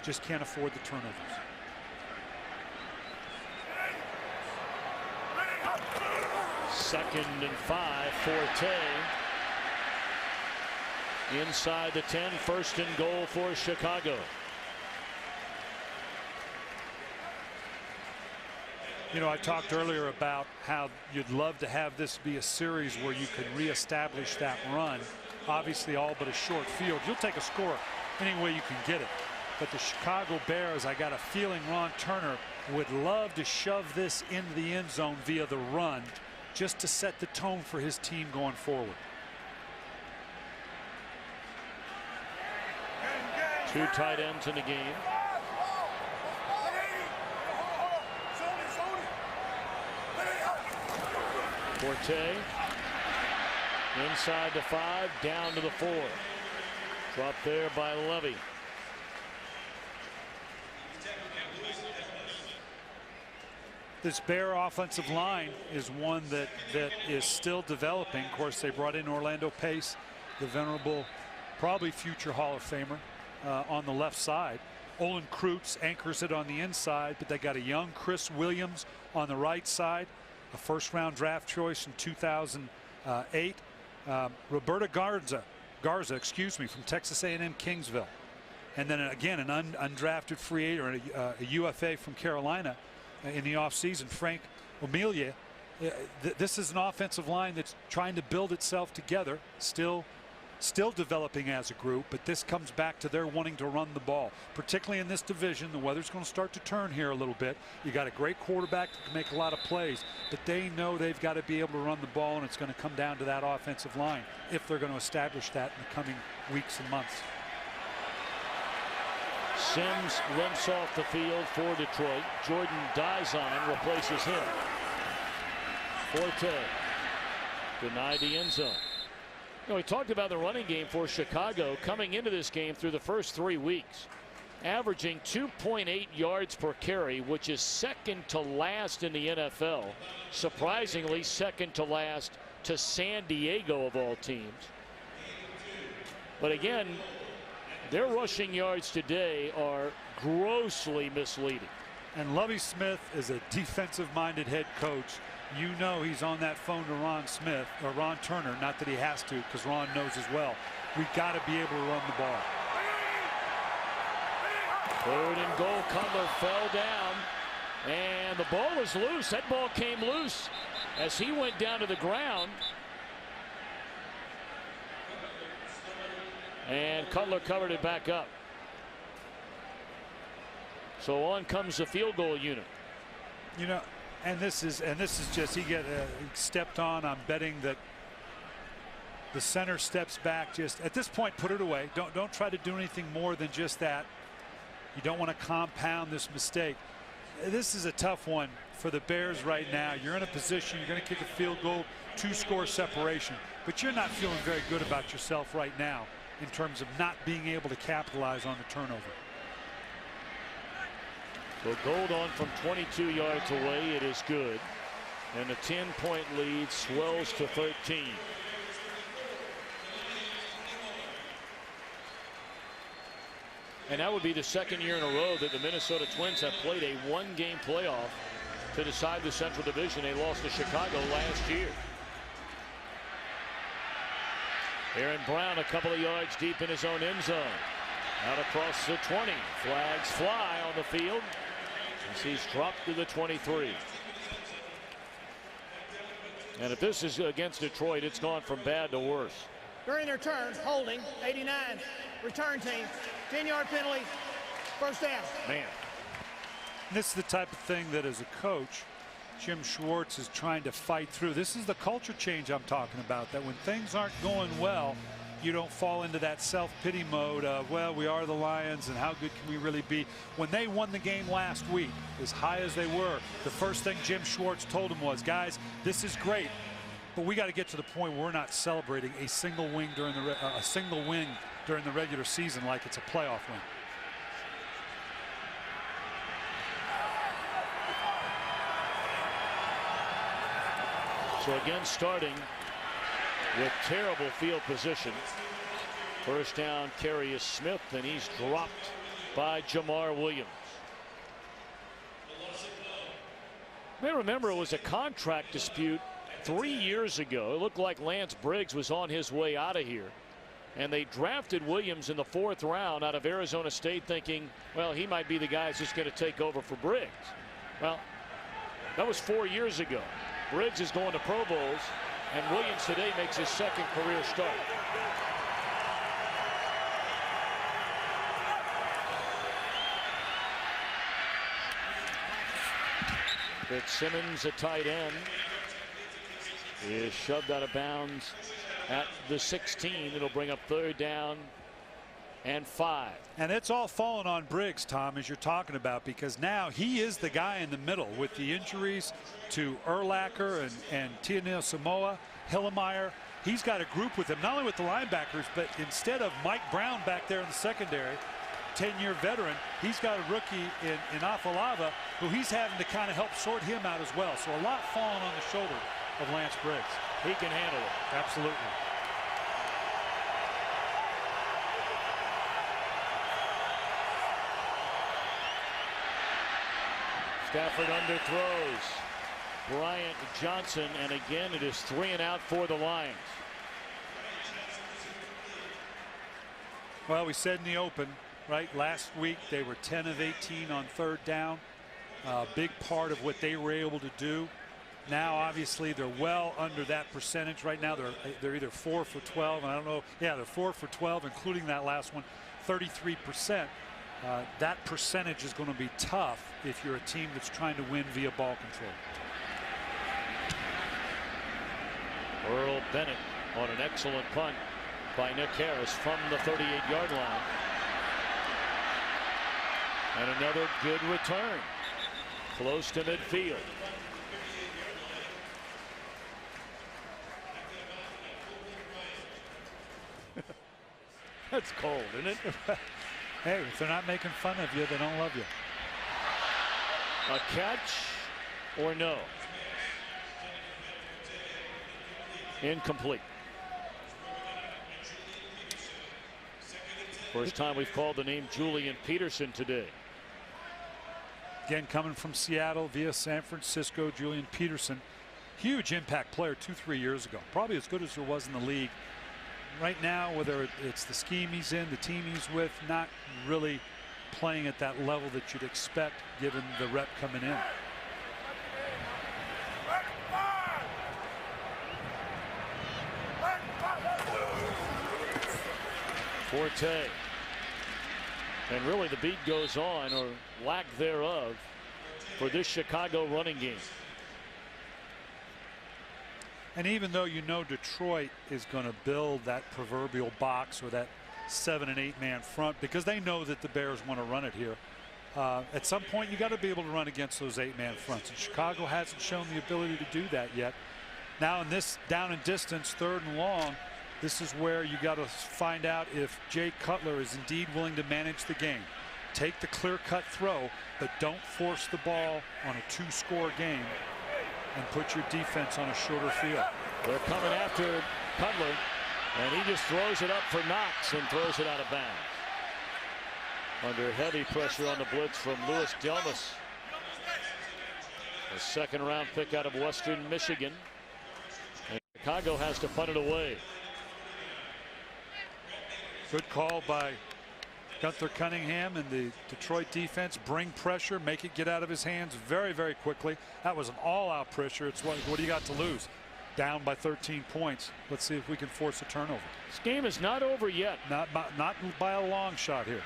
just can't afford the turnovers. Second and 5, Forte. Inside the 10, 1st and goal for Chicago. You know, I talked earlier about how you'd love to have this be a series where you can reestablish that run. Obviously, all but a short field. You'll take a score any way you can get it. But the Chicago Bears, I got a feeling Ron Turner would love to shove this into the end zone via the run just to set the tone for his team going forward. Two tight ends in the game. Forte inside the 5, down to the 4. Dropped there by Levy. This Bear offensive line is one that is still developing. Of course, they brought in Orlando Pace, the venerable, probably future Hall of Famer, on the left side. Olin Kreutz anchors it on the inside, but they got a young Chris Williams on the right side, a first-round draft choice in 2008. Roberto Garza, excuse me, from Texas A&M Kingsville, and then again an undrafted free agent, or a UFA from Carolina in the offseason, Frank Amelia. This is an offensive line that's trying to build itself together, still developing as a group, but this comes back to their wanting to run the ball, particularly in this division. The weather's going to start to turn here a little bit. You got a great quarterback that can make a lot of plays, but they know they've got to be able to run the ball, and it's going to come down to that offensive line if they're going to establish that in the coming weeks and months. Sims limps off the field for Detroit. Jordan Dizon replaces him. Forte denied the end zone. You know, we talked about the running game for Chicago coming into this game through the first 3 weeks, averaging 2.8 yards per carry, which is second to last in the NFL. Surprisingly, second to last to San Diego of all teams. But again, their rushing yards today are grossly misleading. And Lovie Smith is a defensive-minded head coach. You know he's on that phone to Ron Turner, not that he has to, because Ron knows as well. We got to be able to run the ball. 3rd and goal. Cutler fell down, and the ball was loose. That ball came loose as he went down to the ground. And Cutler covered it back up. So on comes the field goal unit. You know, and this is just, he stepped on. I'm betting that the center steps back. Just at this point, put it away. Don't try to do anything more than just that. You don't want to compound this mistake. This is a tough one for the Bears right now. You're in a position, you're going to kick a field goal, 2-score separation, but you're not feeling very good about yourself right now in terms of not being able to capitalize on the turnover. So Goldon from 22 yards away, it is good. And the 10-point lead swells to 13. And that would be the second year in a row that the Minnesota Twins have played a one-game playoff to decide the Central Division. They lost to Chicago last year. Aaron Brown a couple of yards deep in his own end zone. Out across the 20. Flags fly on the field as he's dropped to the 23. And if this is against Detroit, it's gone from bad to worse. During their turn, holding, 89, return team, 10-yard penalty, first down. Man. This is the type of thing that as a coach, Jim Schwartz is trying to fight through. This is the culture change I'm talking about, that when things aren't going well, you don't fall into that self-pity mode of, well, we are the Lions and how good can we really be. When they won the game last week, as high as they were, the first thing Jim Schwartz told them was, guys, this is great, but we got to get to the point where we're not celebrating a single win during the regular season like it's a playoff win. So again, starting with terrible field position. First down carry is Smith, and he's dropped by Jamar Williams. You may remember it was a contract dispute 3 years ago. It looked like Lance Briggs was on his way out of here, and they drafted Williams in the 4th round out of Arizona State, thinking, well, he might be the guy that's just going to take over for Briggs. Well, that was 4 years ago. Briggs is going to Pro Bowls, and Williams today makes his second career start. Fitzsimmons, a tight end, is shoved out of bounds at the 16. It'll bring up 3rd down and 5. And it's all fallen on Briggs, Tom, as you're talking about, because now he is the guy in the middle with the injuries to Urlacher and Tianil Samoa, Hillemeyer. He's got a group with him, not only with the linebackers, but instead of Mike Brown back there in the secondary, 10-year veteran, he's got a rookie in Afalava who he's having to kind of help sort him out as well. So a lot falling on the shoulder of Lance Briggs. He can handle it. Absolutely. Stafford underthrows. Bryant Johnson, and again it is 3 and out for the Lions. Well, we said in the open, right, last week they were 10 of 18 on 3rd down. A big part of what they were able to do. Now obviously they're well under that percentage right now. They're either 4 for 12, and I don't know, yeah, they're 4 for 12, including that last one, 33%. That percentage is going to be tough if you're a team that's trying to win via ball control. Earl Bennett on an excellent punt by Nick Harris from the 38-yard line. And another good return close to midfield. That's cold, isn't it? Hey, if they're not making fun of you, they don't love you. A catch or no? Incomplete. First time we've called the name Julian Peterson today. Again, coming from Seattle via San Francisco, Julian Peterson, huge impact player 2-3 years ago, probably as good as there was in the league. Right now, whether it's the scheme he's in, the team he's with, not really playing at that level that you'd expect given the rep coming in. Forte. And really the beat goes on, or lack thereof, for this Chicago running game. And even though you know Detroit is going to build that proverbial box or that 7- and 8-man front because they know that the Bears want to run it here, at some point you got to be able to run against those 8-man fronts, and Chicago hasn't shown the ability to do that yet. Now in this down and distance 3rd and long, this is where you got to find out if Jay Cutler is indeed willing to manage the game. Take the clear-cut throw, but don't force the ball on a 2-score game and put your defense on a shorter field. They're coming after Cutler, and he just throws it up for Knox and throws it out of bounds. Under heavy pressure on the blitz from Louis Delmas. A 2nd-round pick out of Western Michigan. And Chicago has to punt it away. Good call by Gunther Cunningham and the Detroit defense. Bring pressure, make it get out of his hands very, very quickly. That was an all-out pressure. It's what do you got to lose? Down by 13 points. Let's see if we can force a turnover. This game is not over yet. Not by a long shot here.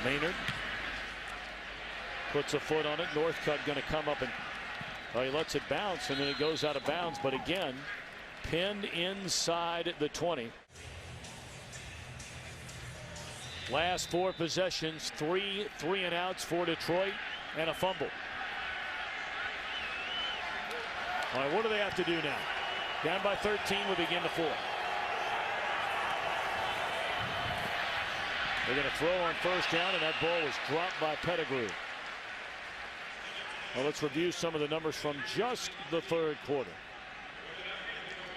Maynard puts a foot on it. Northcutt going to come up and he lets it bounce, and then it goes out of bounds. But again, pinned inside the 20. Last 4 possessions, 3 3-and-outs for Detroit and a fumble. All right, what do they have to do now? Down by 13, we begin the 4th. They're going to throw on 1st down, and that ball was dropped by Pettigrew. Well, let's review some of the numbers from just the 3rd quarter.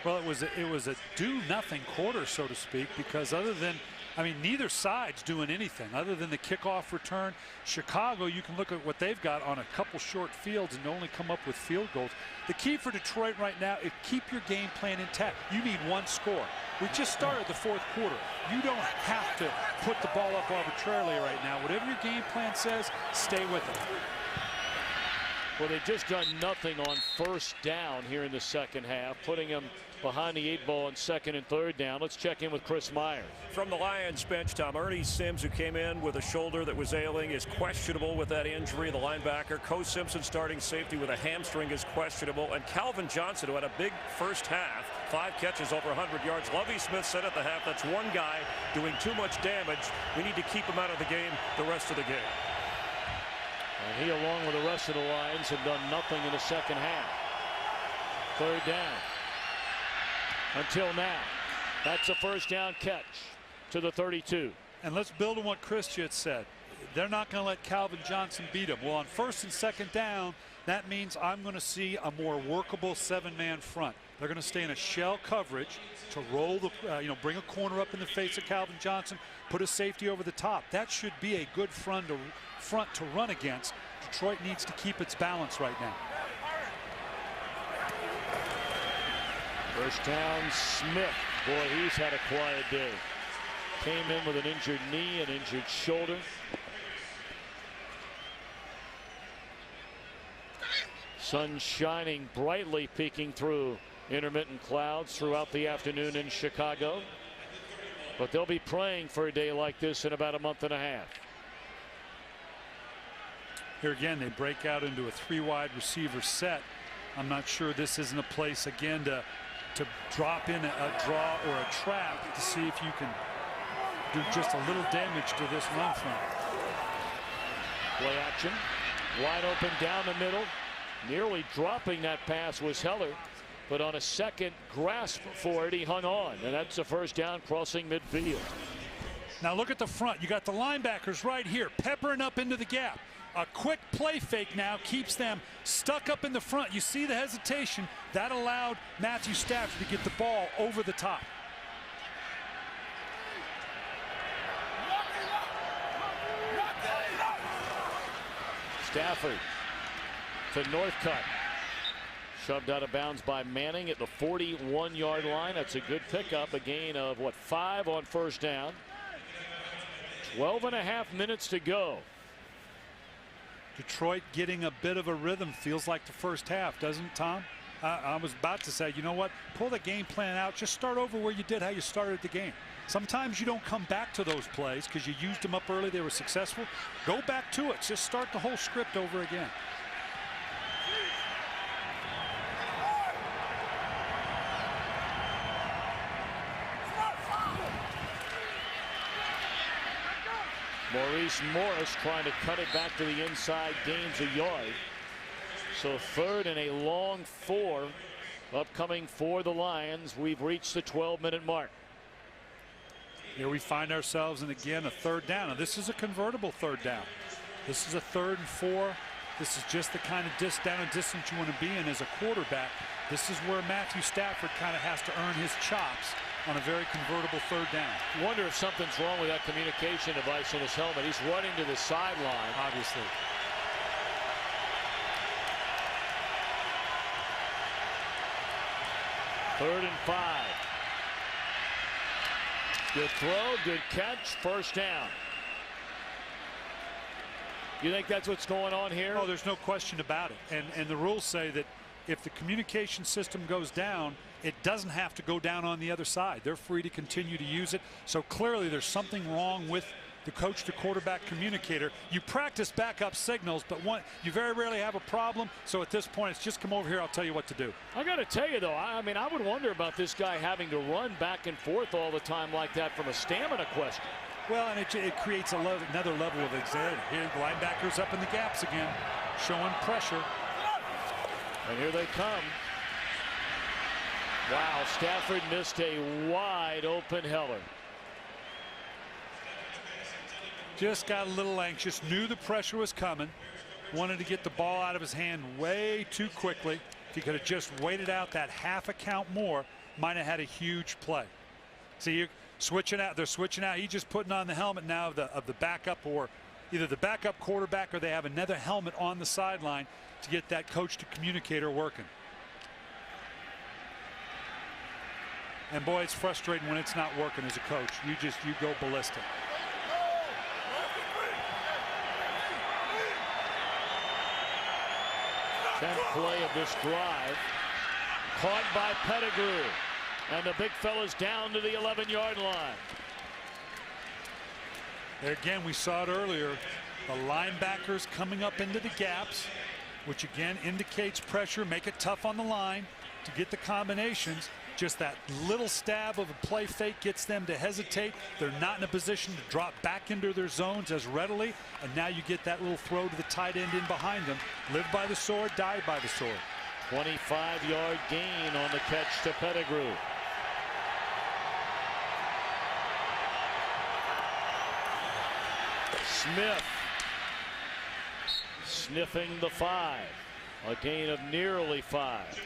Well, it was a do-nothing quarter, so to speak, because other than, I mean, neither side's doing anything other than the kickoff return. Chicago, you can look at what they've got on a couple short fields and only come up with field goals. The key for Detroit right now is keep your game plan intact. You need 1 score. We just started the 4th quarter. You don't have to put the ball up arbitrarily right now. Whatever your game plan says, stay with it. Well, they've just done nothing on first down here in the second half, putting them behind the 8 ball on second and third down. Let's check in with Chris Myers. From the Lions bench, Tom, Ernie Sims, who came in with a shoulder that was ailing, is questionable with that injury. The linebacker, Co Simpson, starting safety with a hamstring, is questionable. And Calvin Johnson, who had a big first half, 5 catches over 100 yards. Lovie Smith said at the half, that's one guy doing too much damage. We need to keep him out of the game the rest of the game. And he, along with the rest of the Lions, have done nothing in the second half. Third down. Until now, that's a first down catch to the 32. And let's build on what Chris just said. They're not going to let Calvin Johnson beat him. Well, on first and second down, that means I'm going to see a more workable 7-man front. They're going to stay in a shell coverage to roll the, bring a corner up in the face of Calvin Johnson, put a safety over the top. That should be a good front to run against. Detroit needs to keep its balance right now. First down, Smith. Boy, he's had a quiet day. Came in with an injured knee, an injured shoulder. Sun shining brightly, peeking through intermittent clouds throughout the afternoon in Chicago. But they'll be praying for a day like this in about a month and a half. Here again, they break out into a 3-wide receiver set. I'm not sure this isn't a place again to drop in a draw or a trap to see if you can do just a little damage to this run front. Play action, wide open down the middle. Nearly dropping that pass was Heller, but on a second grasp for it, he hung on, and that's a first down crossing midfield. Now look at the front. You got the linebackers right here peppering up into the gap. A quick play fake now keeps them stuck up in the front. You see the hesitation that allowed Matthew Stafford to get the ball over the top. Stafford to Northcutt. Shoved out of bounds by Manning at the 41-yard line. That's a good pickup. A gain of, 5 on first down. 12.5 minutes to go. Detroit getting a bit of a rhythm. Feels like the first half, doesn't it, Tom? I was about to say, you know what? Pull the game plan out. Just start over where you did how you started the game. Sometimes you don't come back to those plays because you used them up early. They were successful. Go back to it. Just start the whole script over again. Maurice Morris trying to cut it back to the inside, gains a yard. So third and a long 4 upcoming for the Lions. We've reached the 12-minute mark. Here we find ourselves in, again, a third down. Now, this is a convertible third down. This is a 3rd and 4. This is just the kind of down and distance you want to be in as a quarterback. This is where Matthew Stafford kind of has to earn his chops on a very convertible third down. You wonder if something's wrong with that communication device in his helmet. He's running to the sideline. Obviously. Third and 5. Good throw, good catch, first down. You think that's what's going on here? Oh, there's no question about it. And the rules say that if the communication system goes down, it doesn't have to go down on the other side. They're free to continue to use it. So clearly there's something wrong with the coach to quarterback communicator. You practice backup signals, but you very rarely have a problem. So at this point, it's just come over here, I'll tell you what to do. I got to tell you, though, I mean, I would wonder about this guy having to run back and forth all the time like that from a stamina question. Well, and it creates another level of anxiety. Here, the linebackers up in the gaps again, showing pressure. And here they come. Wow, Stafford missed a wide open Heller. Just got a little anxious, knew the pressure was coming, wanted to get the ball out of his hand way too quickly. If he could have just waited out that half a count more, might have had a huge play. See, you're switching out. They're switching out. He's just putting on the helmet now of the backup, or either the backup quarterback, or they have another helmet on the sideline to get that coach to communicator working. And boy, it's frustrating when it's not working as a coach. You go ballistic. 10th play of this drive. Caught by Pettigrew. And the big fella's down to the 11-yard line. There again, we saw it earlier. The linebackers coming up into the gaps, which again indicates pressure. Make it tough on the line to get the combinations. Just that little stab of a play fake gets them to hesitate. They're not in a position to drop back into their zones as readily. And now you get that little throw to the tight end in behind them. Live by the sword, die by the sword. 25-yard gain on the catch to Pettigrew. Smith sniffing the 5. A gain of nearly 5.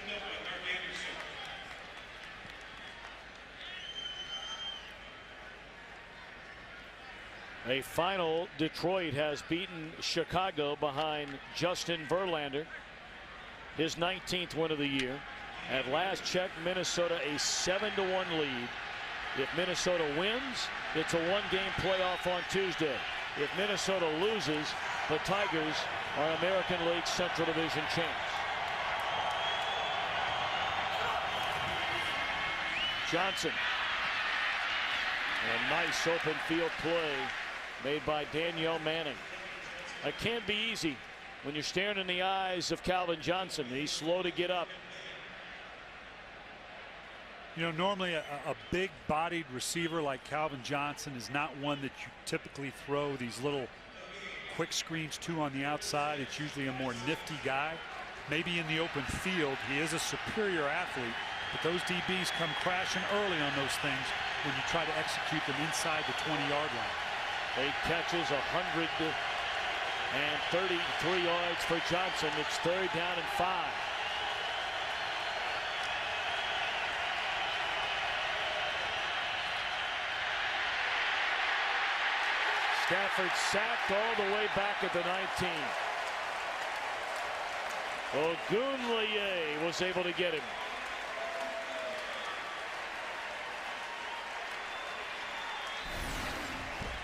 A final, Detroit has beaten Chicago behind Justin Verlander, his 19th win of the year. At last check, Minnesota a 7-1 lead. If Minnesota wins, it's a 1-game playoff on Tuesday. If Minnesota loses, the Tigers are American League Central Division champs. Johnson. A nice open field play made by Danielle Manning. It can't be easy when you're staring in the eyes of Calvin Johnson. He's slow to get up. You know, normally a big-bodied receiver like Calvin Johnson is not one that you typically throw these little quick screens to on the outside. It's usually a more nifty guy. Maybe in the open field, he is a superior athlete, but those DBs come crashing early on those things when you try to execute them inside the 20-yard line. 8 catches, 133 yards for Johnson. It's 3rd down and 5. Stafford sacked all the way back at the 19. Ogunleye was able to get him.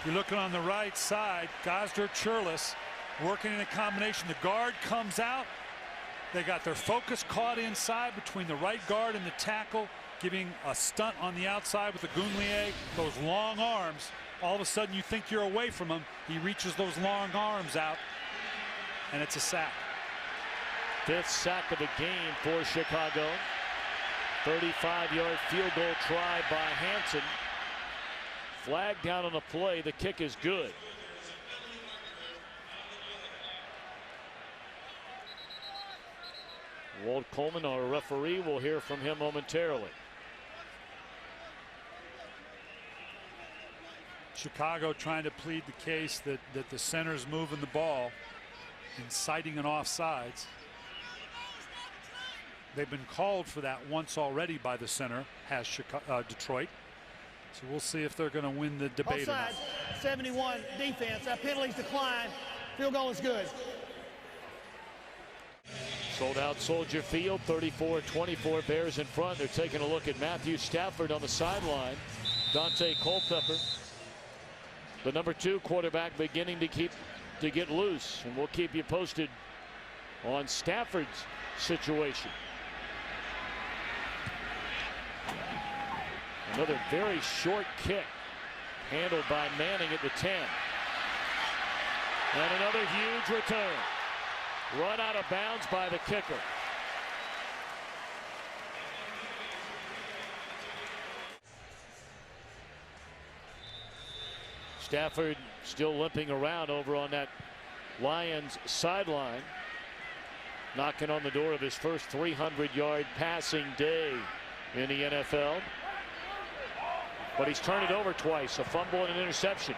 You're looking on the right side, Gosder Churlis working in a combination. The guard comes out. They got their focus caught inside between the right guard and the tackle, giving a stunt on the outside with Ogunleye. Those long arms. All of a sudden you think you're away from him. He reaches those long arms out, and it's a sack. 5th sack of the game for Chicago. 35-yard field goal try by Hansen. Flag down on the play. The kick is good. Walt Coleman, our referee, will hear from him momentarily. Chicago trying to plead the case that the center's moving the ball, inciting an offsides. They've been called for that once already by the center, has Detroit. So we'll see if they're going to win the debate. Offside, 71 defense. That penalty's declined. Field goal is good. Sold out Soldier Field, 34-24, Bears in front. They're taking a look at Matthew Stafford on the sideline. Dante Culpepper, the number 2 quarterback, beginning to get loose, and we'll keep you posted on Stafford's situation. Another very short kick handled by Manning at the 10. And another huge return. Run out of bounds by the kicker. Stafford still limping around over on that Lions sideline, knocking on the door of his first 300-yard passing day in the NFL. But he's turned it over twice, a fumble and an interception.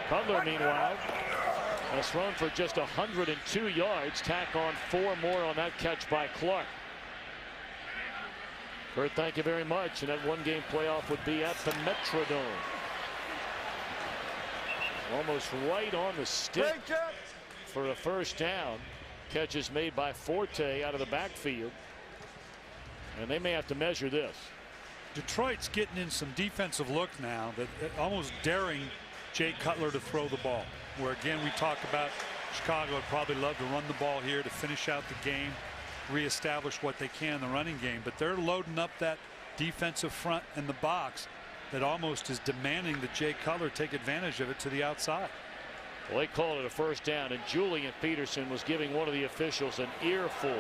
Cutler, meanwhile, has thrown for just 102 yards. Tack on 4 more on that catch by Clark. Kurt, thank you very much. And that 1-game playoff would be at the Metrodome. Almost right on the stick for a first down. Catches made by Forte out of the backfield. And they may have to measure this. Detroit's getting in some defensive look now, that almost daring Jay Cutler to throw the ball. Where again we talk about Chicago would probably love to run the ball here to finish out the game, reestablish what they can in the running game, but they're loading up that defensive front in the box that almost is demanding that Jay Cutler take advantage of it to the outside. Well, they called it a first down, and Julian Peterson was giving one of the officials an earful.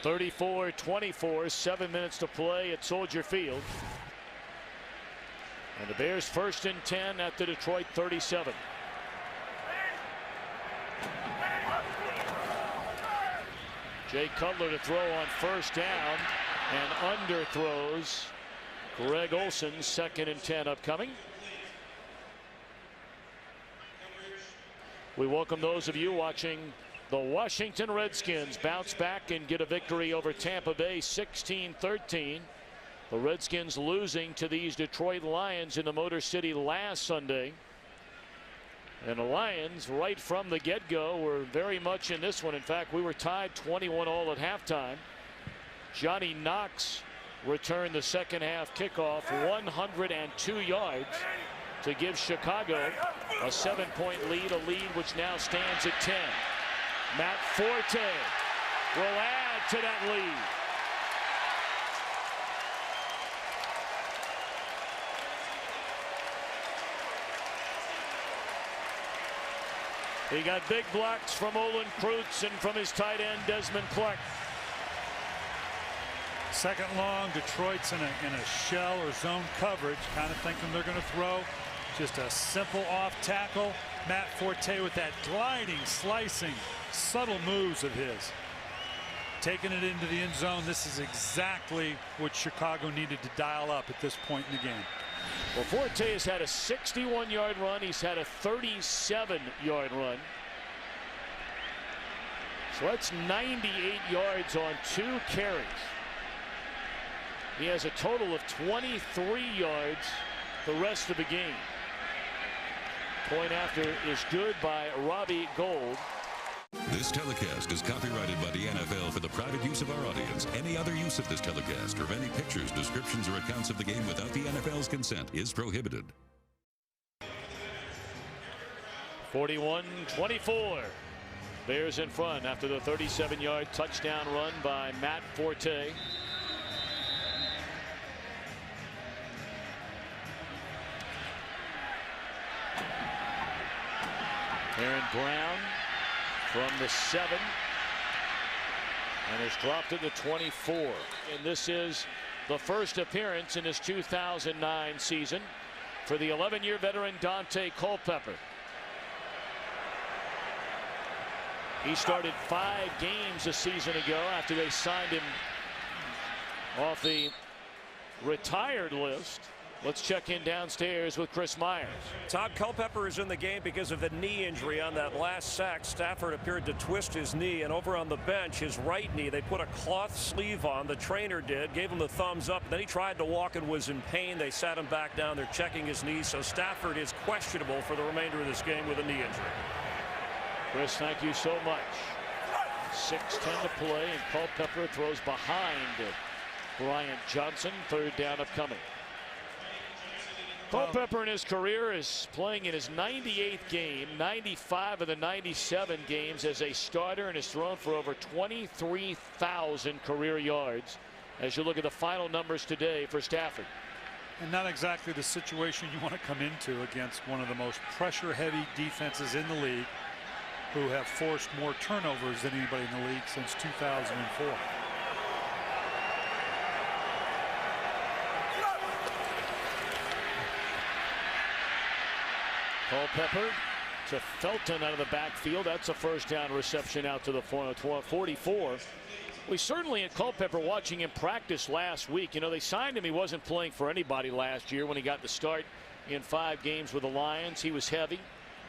34-24, 7 minutes to play at Soldier Field. And the Bears first and 10 at the Detroit 37. Jay Cutler to throw on first down and underthrows. Greg Olsen, 2nd and 10 upcoming. We welcome those of you watching the Washington Redskins bounce back and get a victory over Tampa Bay 16-13. The Redskins losing to these Detroit Lions in the Motor City last Sunday. And the Lions, right from the get-go, were very much in this one. In fact, we were tied 21-all at halftime. Johnny Knox returned the second half kickoff, 102 yards to give Chicago a 7-point lead, a lead which now stands at 10. Matt Forte will add to that lead. He got big blocks from Olin Kreutz and from his tight end Desmond Clark. Second long, Detroit's in a shell or zone coverage, kind of thinking they're going to throw. Just a simple off tackle. Matt Forte with that gliding, slicing, subtle moves of his. Taking it into the end zone. This is exactly what Chicago needed to dial up at this point in the game. Well, Forte has had a 61-yard run. He's had a 37-yard run. So that's 98 yards on 2 carries. He has a total of 23 yards the rest of the game. Point after is good by Robbie Gould. This telecast is copyrighted by the NFL for the private use of our audience. Any other use of this telecast or of any pictures, descriptions, or accounts of the game without the NFL's consent is prohibited. 41-24. Bears in front after the 37-yard touchdown run by Matt Forte. Aaron Brown from the 7 and has dropped to the 24. And this is the first appearance in his 2009 season for the 11-year veteran Dante Culpepper. He started 5 games a season ago after they signed him off the retired list. Let's check in downstairs with Chris Myers. Todd Culpepper is in the game because of the knee injury on that last sack. Stafford appeared to twist his knee, and over on the bench, his right knee, they put a cloth sleeve on. The trainer did, gave him the thumbs up. Then he tried to walk and was in pain. They sat him back down. They're checking his knee, so Stafford is questionable for the remainder of this game with a knee injury. Chris, thank you so much. 6:10 to play, and Culpepper throws behind Bryant Johnson. 3rd down upcoming. Culpepper in his career is playing in his 98th game, 95 of the 97 games as a starter, and has thrown for over 23,000 career yards as you look at the final numbers today for Stafford. And not exactly the situation you want to come into against one of the most pressure-heavy defenses in the league, who have forced more turnovers than anybody in the league since 2004. Culpepper to Felton out of the backfield. That's a first down reception out to the 44. We certainly at Culpepper, watching him practice last week, you know, they signed him. He wasn't playing for anybody last year when he got the start in 5 games with the Lions. He was heavy.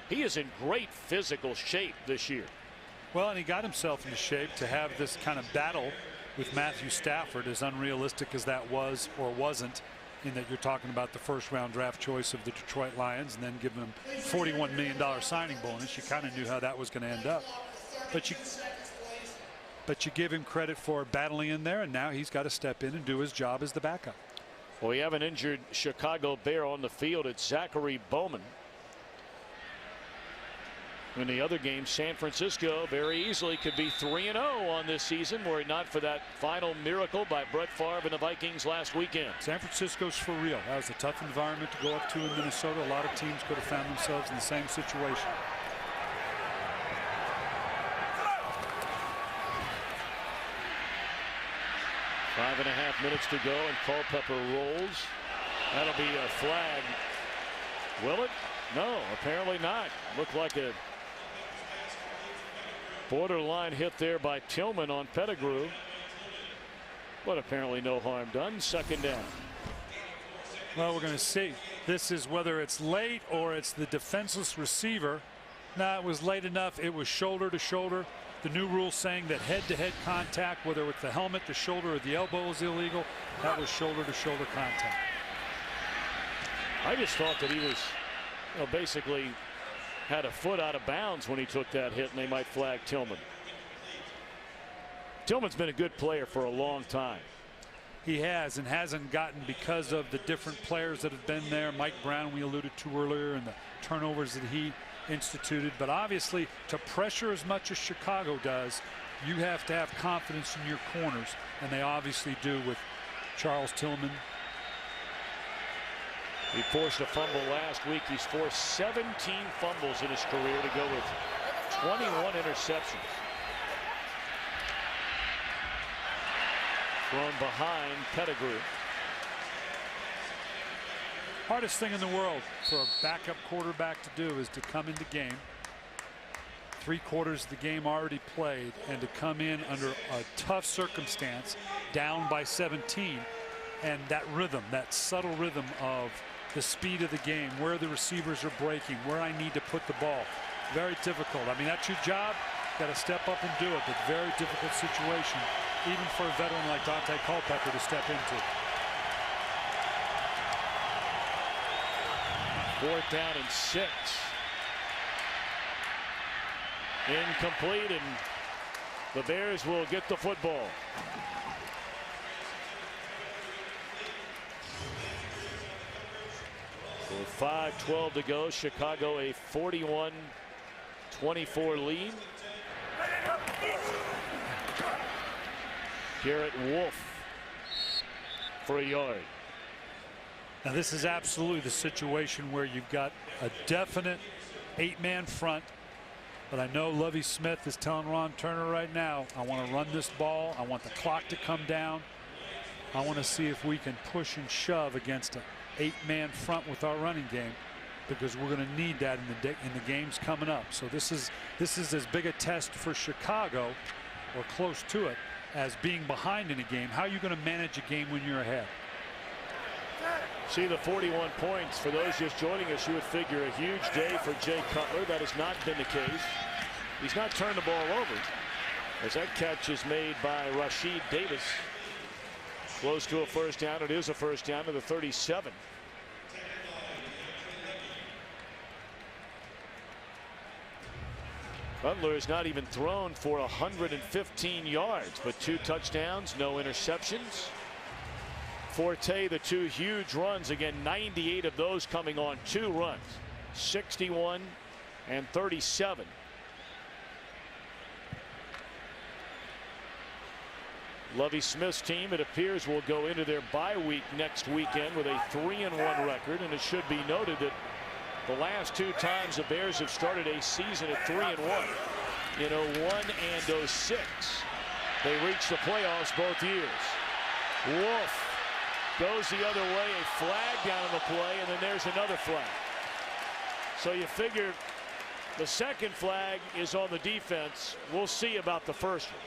He is in great physical shape this year. Well, and he got himself into shape to have this kind of battle with Matthew Stafford, as unrealistic as that was or wasn't, in that you're talking about the first-round draft choice of the Detroit Lions and then giving him $41 million signing bonus. You kind of knew how that was going to end up. But but you give him credit for battling in there, and now he's got to step in and do his job as the backup. Well, we have an injured Chicago Bear on the field. It's Zachary Bowman. In the other game, San Francisco very easily could be 3-0 on this season were it not for that final miracle by Brett Favre and the Vikings last weekend. San Francisco's for real. That was a tough environment to go up to in Minnesota. A lot of teams could have found themselves in the same situation. Five and a half minutes to go, and Culpepper rolls. That'll be a flag. Will it? No, apparently not. Looked like a borderline hit there by Tillman on Pettigrew, but apparently no harm done. Second down. Well, we're going to see. This is whether it's late or it's the defenseless receiver. No, it was late enough. It was shoulder to shoulder. The new rule saying that head-to-head contact, whether it's the helmet, the shoulder, or the elbow, is illegal. That was shoulder-to-shoulder contact. I just thought that he was, basically had a foot out of bounds when he took that hit, and they might flag Tillman. Tillman's been a good player for a long time. He has, and hasn't gotten because of the different players that have been there. Mike Brown, we alluded to earlier, and the turnovers that he instituted. But obviously, to pressure as much as Chicago does, you have to have confidence in your corners, and they obviously do with Charles Tillman. He forced a fumble last week. He's forced 17 fumbles in his career to go with 21 interceptions. Thrown behind Pettigrew. Hardest thing in the world for a backup quarterback to do is to come into game, 3/4 of the game already played, and to come in under a tough circumstance, down by 17, and that rhythm, that subtle rhythm of the speed of the game, where the receivers are breaking, where I need to put the ball. Very difficult. I mean, that's your job. Got to step up and do it, but very difficult situation, even for a veteran like Daunte Culpepper to step into. 4th down and 6. Incomplete, and the Bears will get the football. With 5:12 to go, Chicago a 41-24 lead. Garrett Wolf for a yard. Now this is absolutely the situation where you've got a definite 8-man front, but I know Lovie Smith is telling Ron Turner right now, I want to run this ball. I want the clock to come down. I want to see if we can push and shove against an 8-man front with our running game, because we're going to need that in the games coming up. So this is as big a test for Chicago, or close to it, as being behind in a game. How are you going to manage a game when you're ahead? See the 41 points. For those just joining us, you would figure a huge day for Jay Cutler. That has not been the case. He's not turned the ball over, as that catch is made by Rashid Davis. Close to a first down. It is a first down to the 37. Cutler has not even thrown for 115 yards, but 2 touchdowns, no interceptions. Forte, the 2 huge runs, again 98 of those coming on 2 runs, 61 and 37. Lovie Smith's team, it appears, will go into their bye week next weekend with a 3-1 record, and it should be noted that the last 2 times the Bears have started a season at 3-1, in 01 and 06, they reached the playoffs both years. Wolf goes the other way, a flag down on the play, and then there's another flag. So you figure the second flag is on the defense. We'll see about the first one.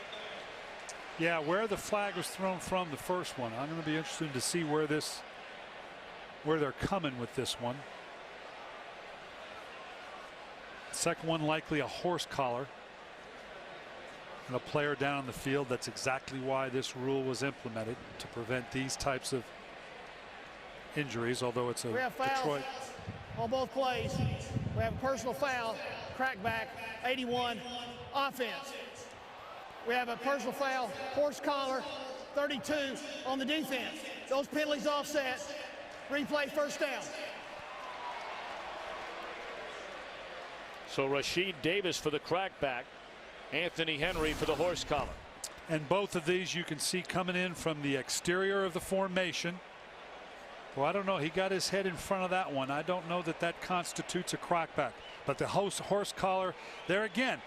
Yeah, where the flag was thrown from the first one. I'm going to be interested to see where they're coming with this one. Second one likely a horse collar and a player down on the field. That's exactly why this rule was implemented, to prevent these types of injuries, although it's a we have fouls Detroit on both plays. We have a personal foul, crackback, 81, offense. We have a personal foul, horse collar, 32 on the defense. Those penalties offset. Replay, first down. So Rasheed Davis for the crackback. Anthony Henry for the horse collar. And both of these you can see coming in from the exterior of the formation. Well, I don't know. He got his head in front of that one. I don't know that that constitutes a crackback. But the horse collar there again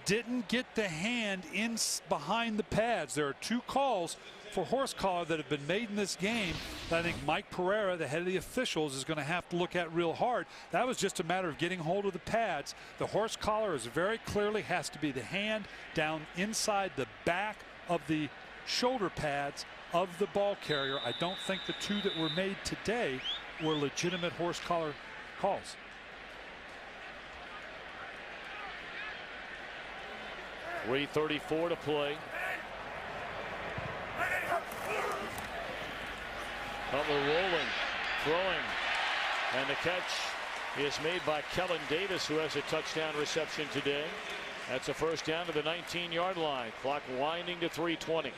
didn't get the hand in behind the pads. There are 2 calls for horse collar that have been made in this game that I think Mike Pereira, the head of the officials, is going to have to look at real hard. That was just a matter of getting hold of the pads. The horse collar is very clearly has to be the hand down inside the back of the shoulder pads of the ball carrier. I don't think the 2 that were made today were legitimate horse collar calls. .334 to play. Cutler rolling, throwing, and the catch is made by Kellen Davis, who has a touchdown reception today. That's a first down to the 19-yard line. Clock winding to 3:20.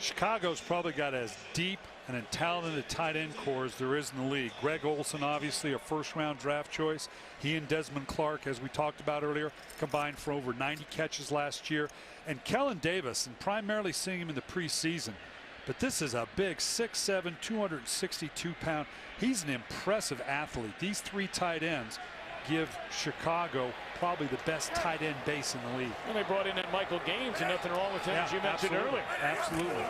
Chicago's probably got as deep and a talented tight end core as there is in the league. Greg Olsen, obviously a first-round draft choice. He and Desmond Clark, as we talked about earlier, combined for over 90 catches last year. And Kellen Davis, and primarily seeing him in the preseason, but this is a big 6'7", 262-pound. He's an impressive athlete. These 3 tight ends give Chicago probably the best tight end base in the league. And they brought in that Michael Gaines, and nothing wrong with him, as you mentioned earlier. Absolutely.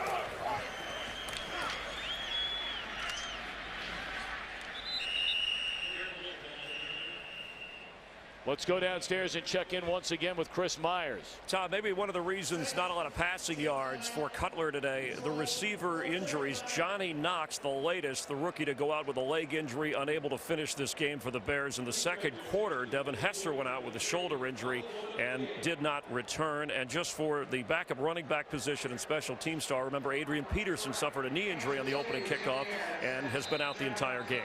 Let's go downstairs and check in once again with Chris Myers. Tom, maybe one of the reasons not a lot of passing yards for Cutler today, the receiver injuries. Johnny Knox, the latest, the rookie to go out with a leg injury, unable to finish this game for the Bears in the second quarter. Devin Hester went out with a shoulder injury and did not return. And just for the backup running back position and special team star, remember Adrian Peterson suffered a knee injury on the opening kickoff and has been out the entire game.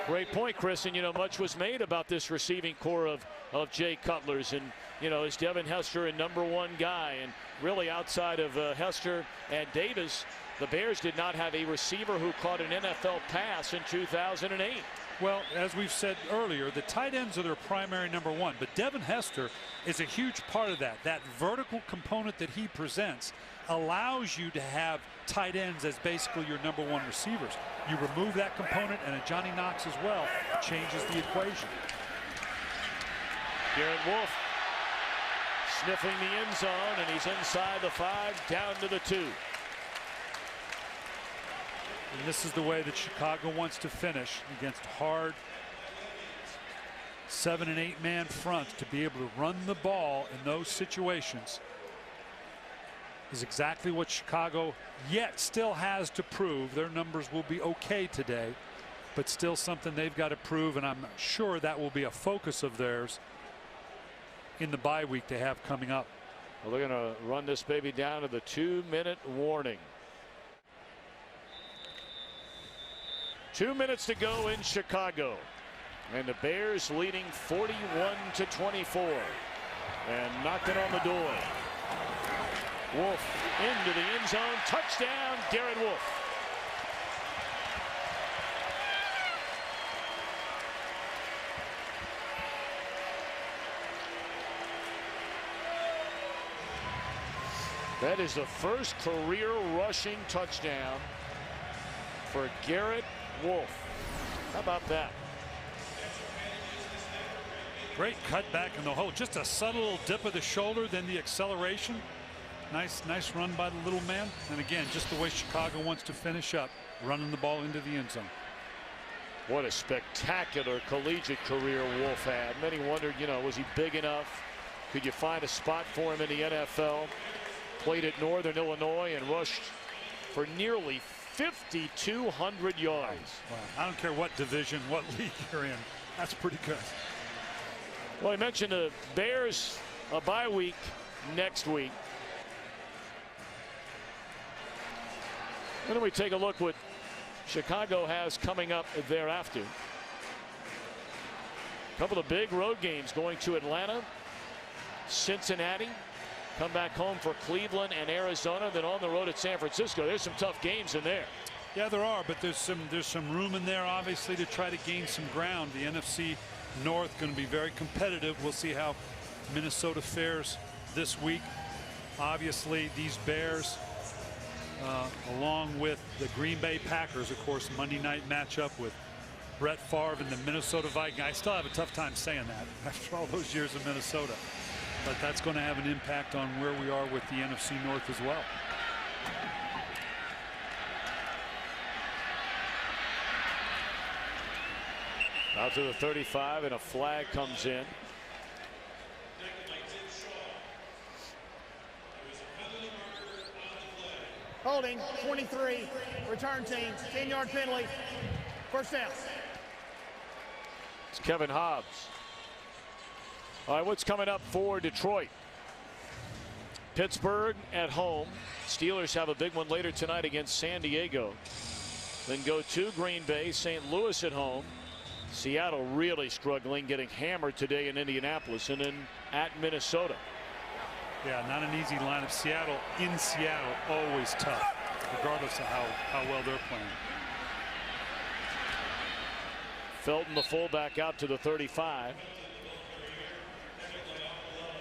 Great point, Chris. And, you know, much was made about this receiving core of Jay Cutler's. And, you know, is Devin Hester a #1 guy? And really outside of Hester and Davis, the Bears did not have a receiver who caught an NFL pass in 2008. Well, as we've said earlier, the tight ends are their primary #1. But Devin Hester is a huge part of that. That vertical component that he presents allows you to have tight ends as basically your #1 receivers. You remove that component, and a Johnny Knox as well changes the equation. Garrett Wolf sniffing the end zone, and he's inside the 5, down to the 2. And this is the way that Chicago wants to finish against hard 7- and 8-man fronts. To be able to run the ball in those situations is exactly what Chicago yet still has to prove. Their numbers will be okay today, but still something they've got to prove, and I'm sure that will be a focus of theirs in the bye week they have coming up. Well, they're going to run this baby down to the 2-minute warning. 2 minutes to go in Chicago, and the Bears leading 41-24, and knocking on the door. Wolf into the end zone, touchdown, Garrett Wolf. That is the first career rushing touchdown for Garrett Wolf. How about that? Great cutback in the hole. Just a subtle dip of the shoulder, then the acceleration. Nice run by the little man. And again, just the way Chicago wants to finish up, running the ball into the end zone. What a spectacular collegiate career Wolf had. Many wondered, you know, was he big enough? Could you find a spot for him in the NFL? Played at Northern Illinois and rushed for nearly 5,200 yards. Wow. I don't care what division, what league you're in. That's pretty good. Well, I mentioned the Bears a bye week next week. And then we take a look what Chicago has coming up thereafter. A couple of big road games, going to Atlanta Cincinnati, come back home for Cleveland and Arizona, then on the road at San Francisco. There's some tough games in there. Yeah, there are, but there's some room in there, obviously, to try to gain some ground. The NFC North going to be very competitive. We'll see how Minnesota fares this week. Obviously, these Bears, along with the Green Bay Packers, of course, Monday night matchup with Brett Favre and the Minnesota Vikings. I still have a tough time saying that after all those years in Minnesota. But that's going to have an impact on where we are with the NFC North as well. Out to the 35, and a flag comes in. Holding, 23, return team, 10-yard penalty, first down. It's Kevin Hobbs. All right, what's coming up for Detroit? Pittsburgh at home. Steelers have a big one later tonight against San Diego. Then go to Green Bay, St. Louis at home. Seattle really struggling, getting hammered today in Indianapolis, and then at Minnesota. Yeah, not an easy lineup. Seattle, in Seattle, always tough, regardless of how well they're playing. Felton, the fullback, out to the 35.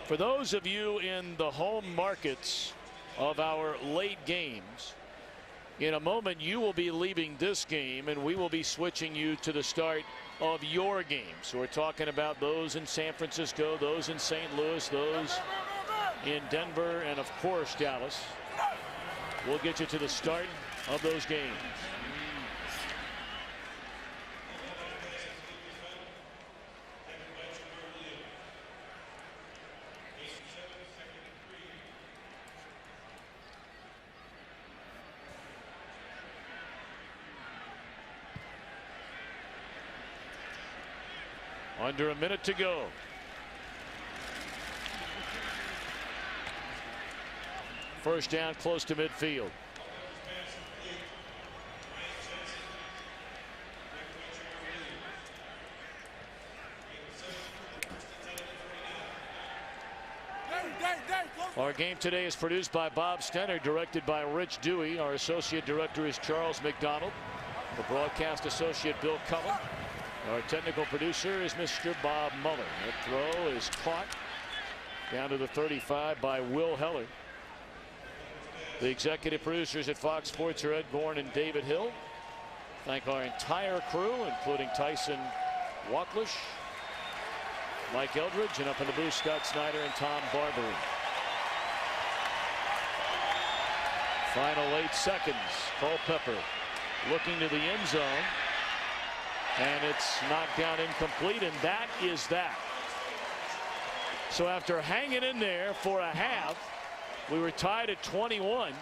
For those of you in the home markets of our late games, in a moment you will be leaving this game and we will be switching you to the start of your games. So we're talking about those in San Francisco, those in St. Louis, those in Denver, and of course Dallas. We'll get you to the start of those games. Under a minute to go. First down, close to midfield. Our game today is produced by Bob Stenner, directed by Rich Dewey. Our associate director is Charles McDonald. The broadcast associate, Bill Cullen. Our technical producer is Mr. Bob Muller. That throw is caught down to the 35 by Will Heller. The executive producers at Fox Sports are Ed Gorn and David Hill. Thank our entire crew, including Tyson Wacklish, Mike Eldridge, and up in the booth, Scott Snyder and Tom Barbary. Final 8 seconds. Culpepper looking to the end zone. And it's knocked down incomplete, and that is that. So after hanging in there for a half, we were tied at 21.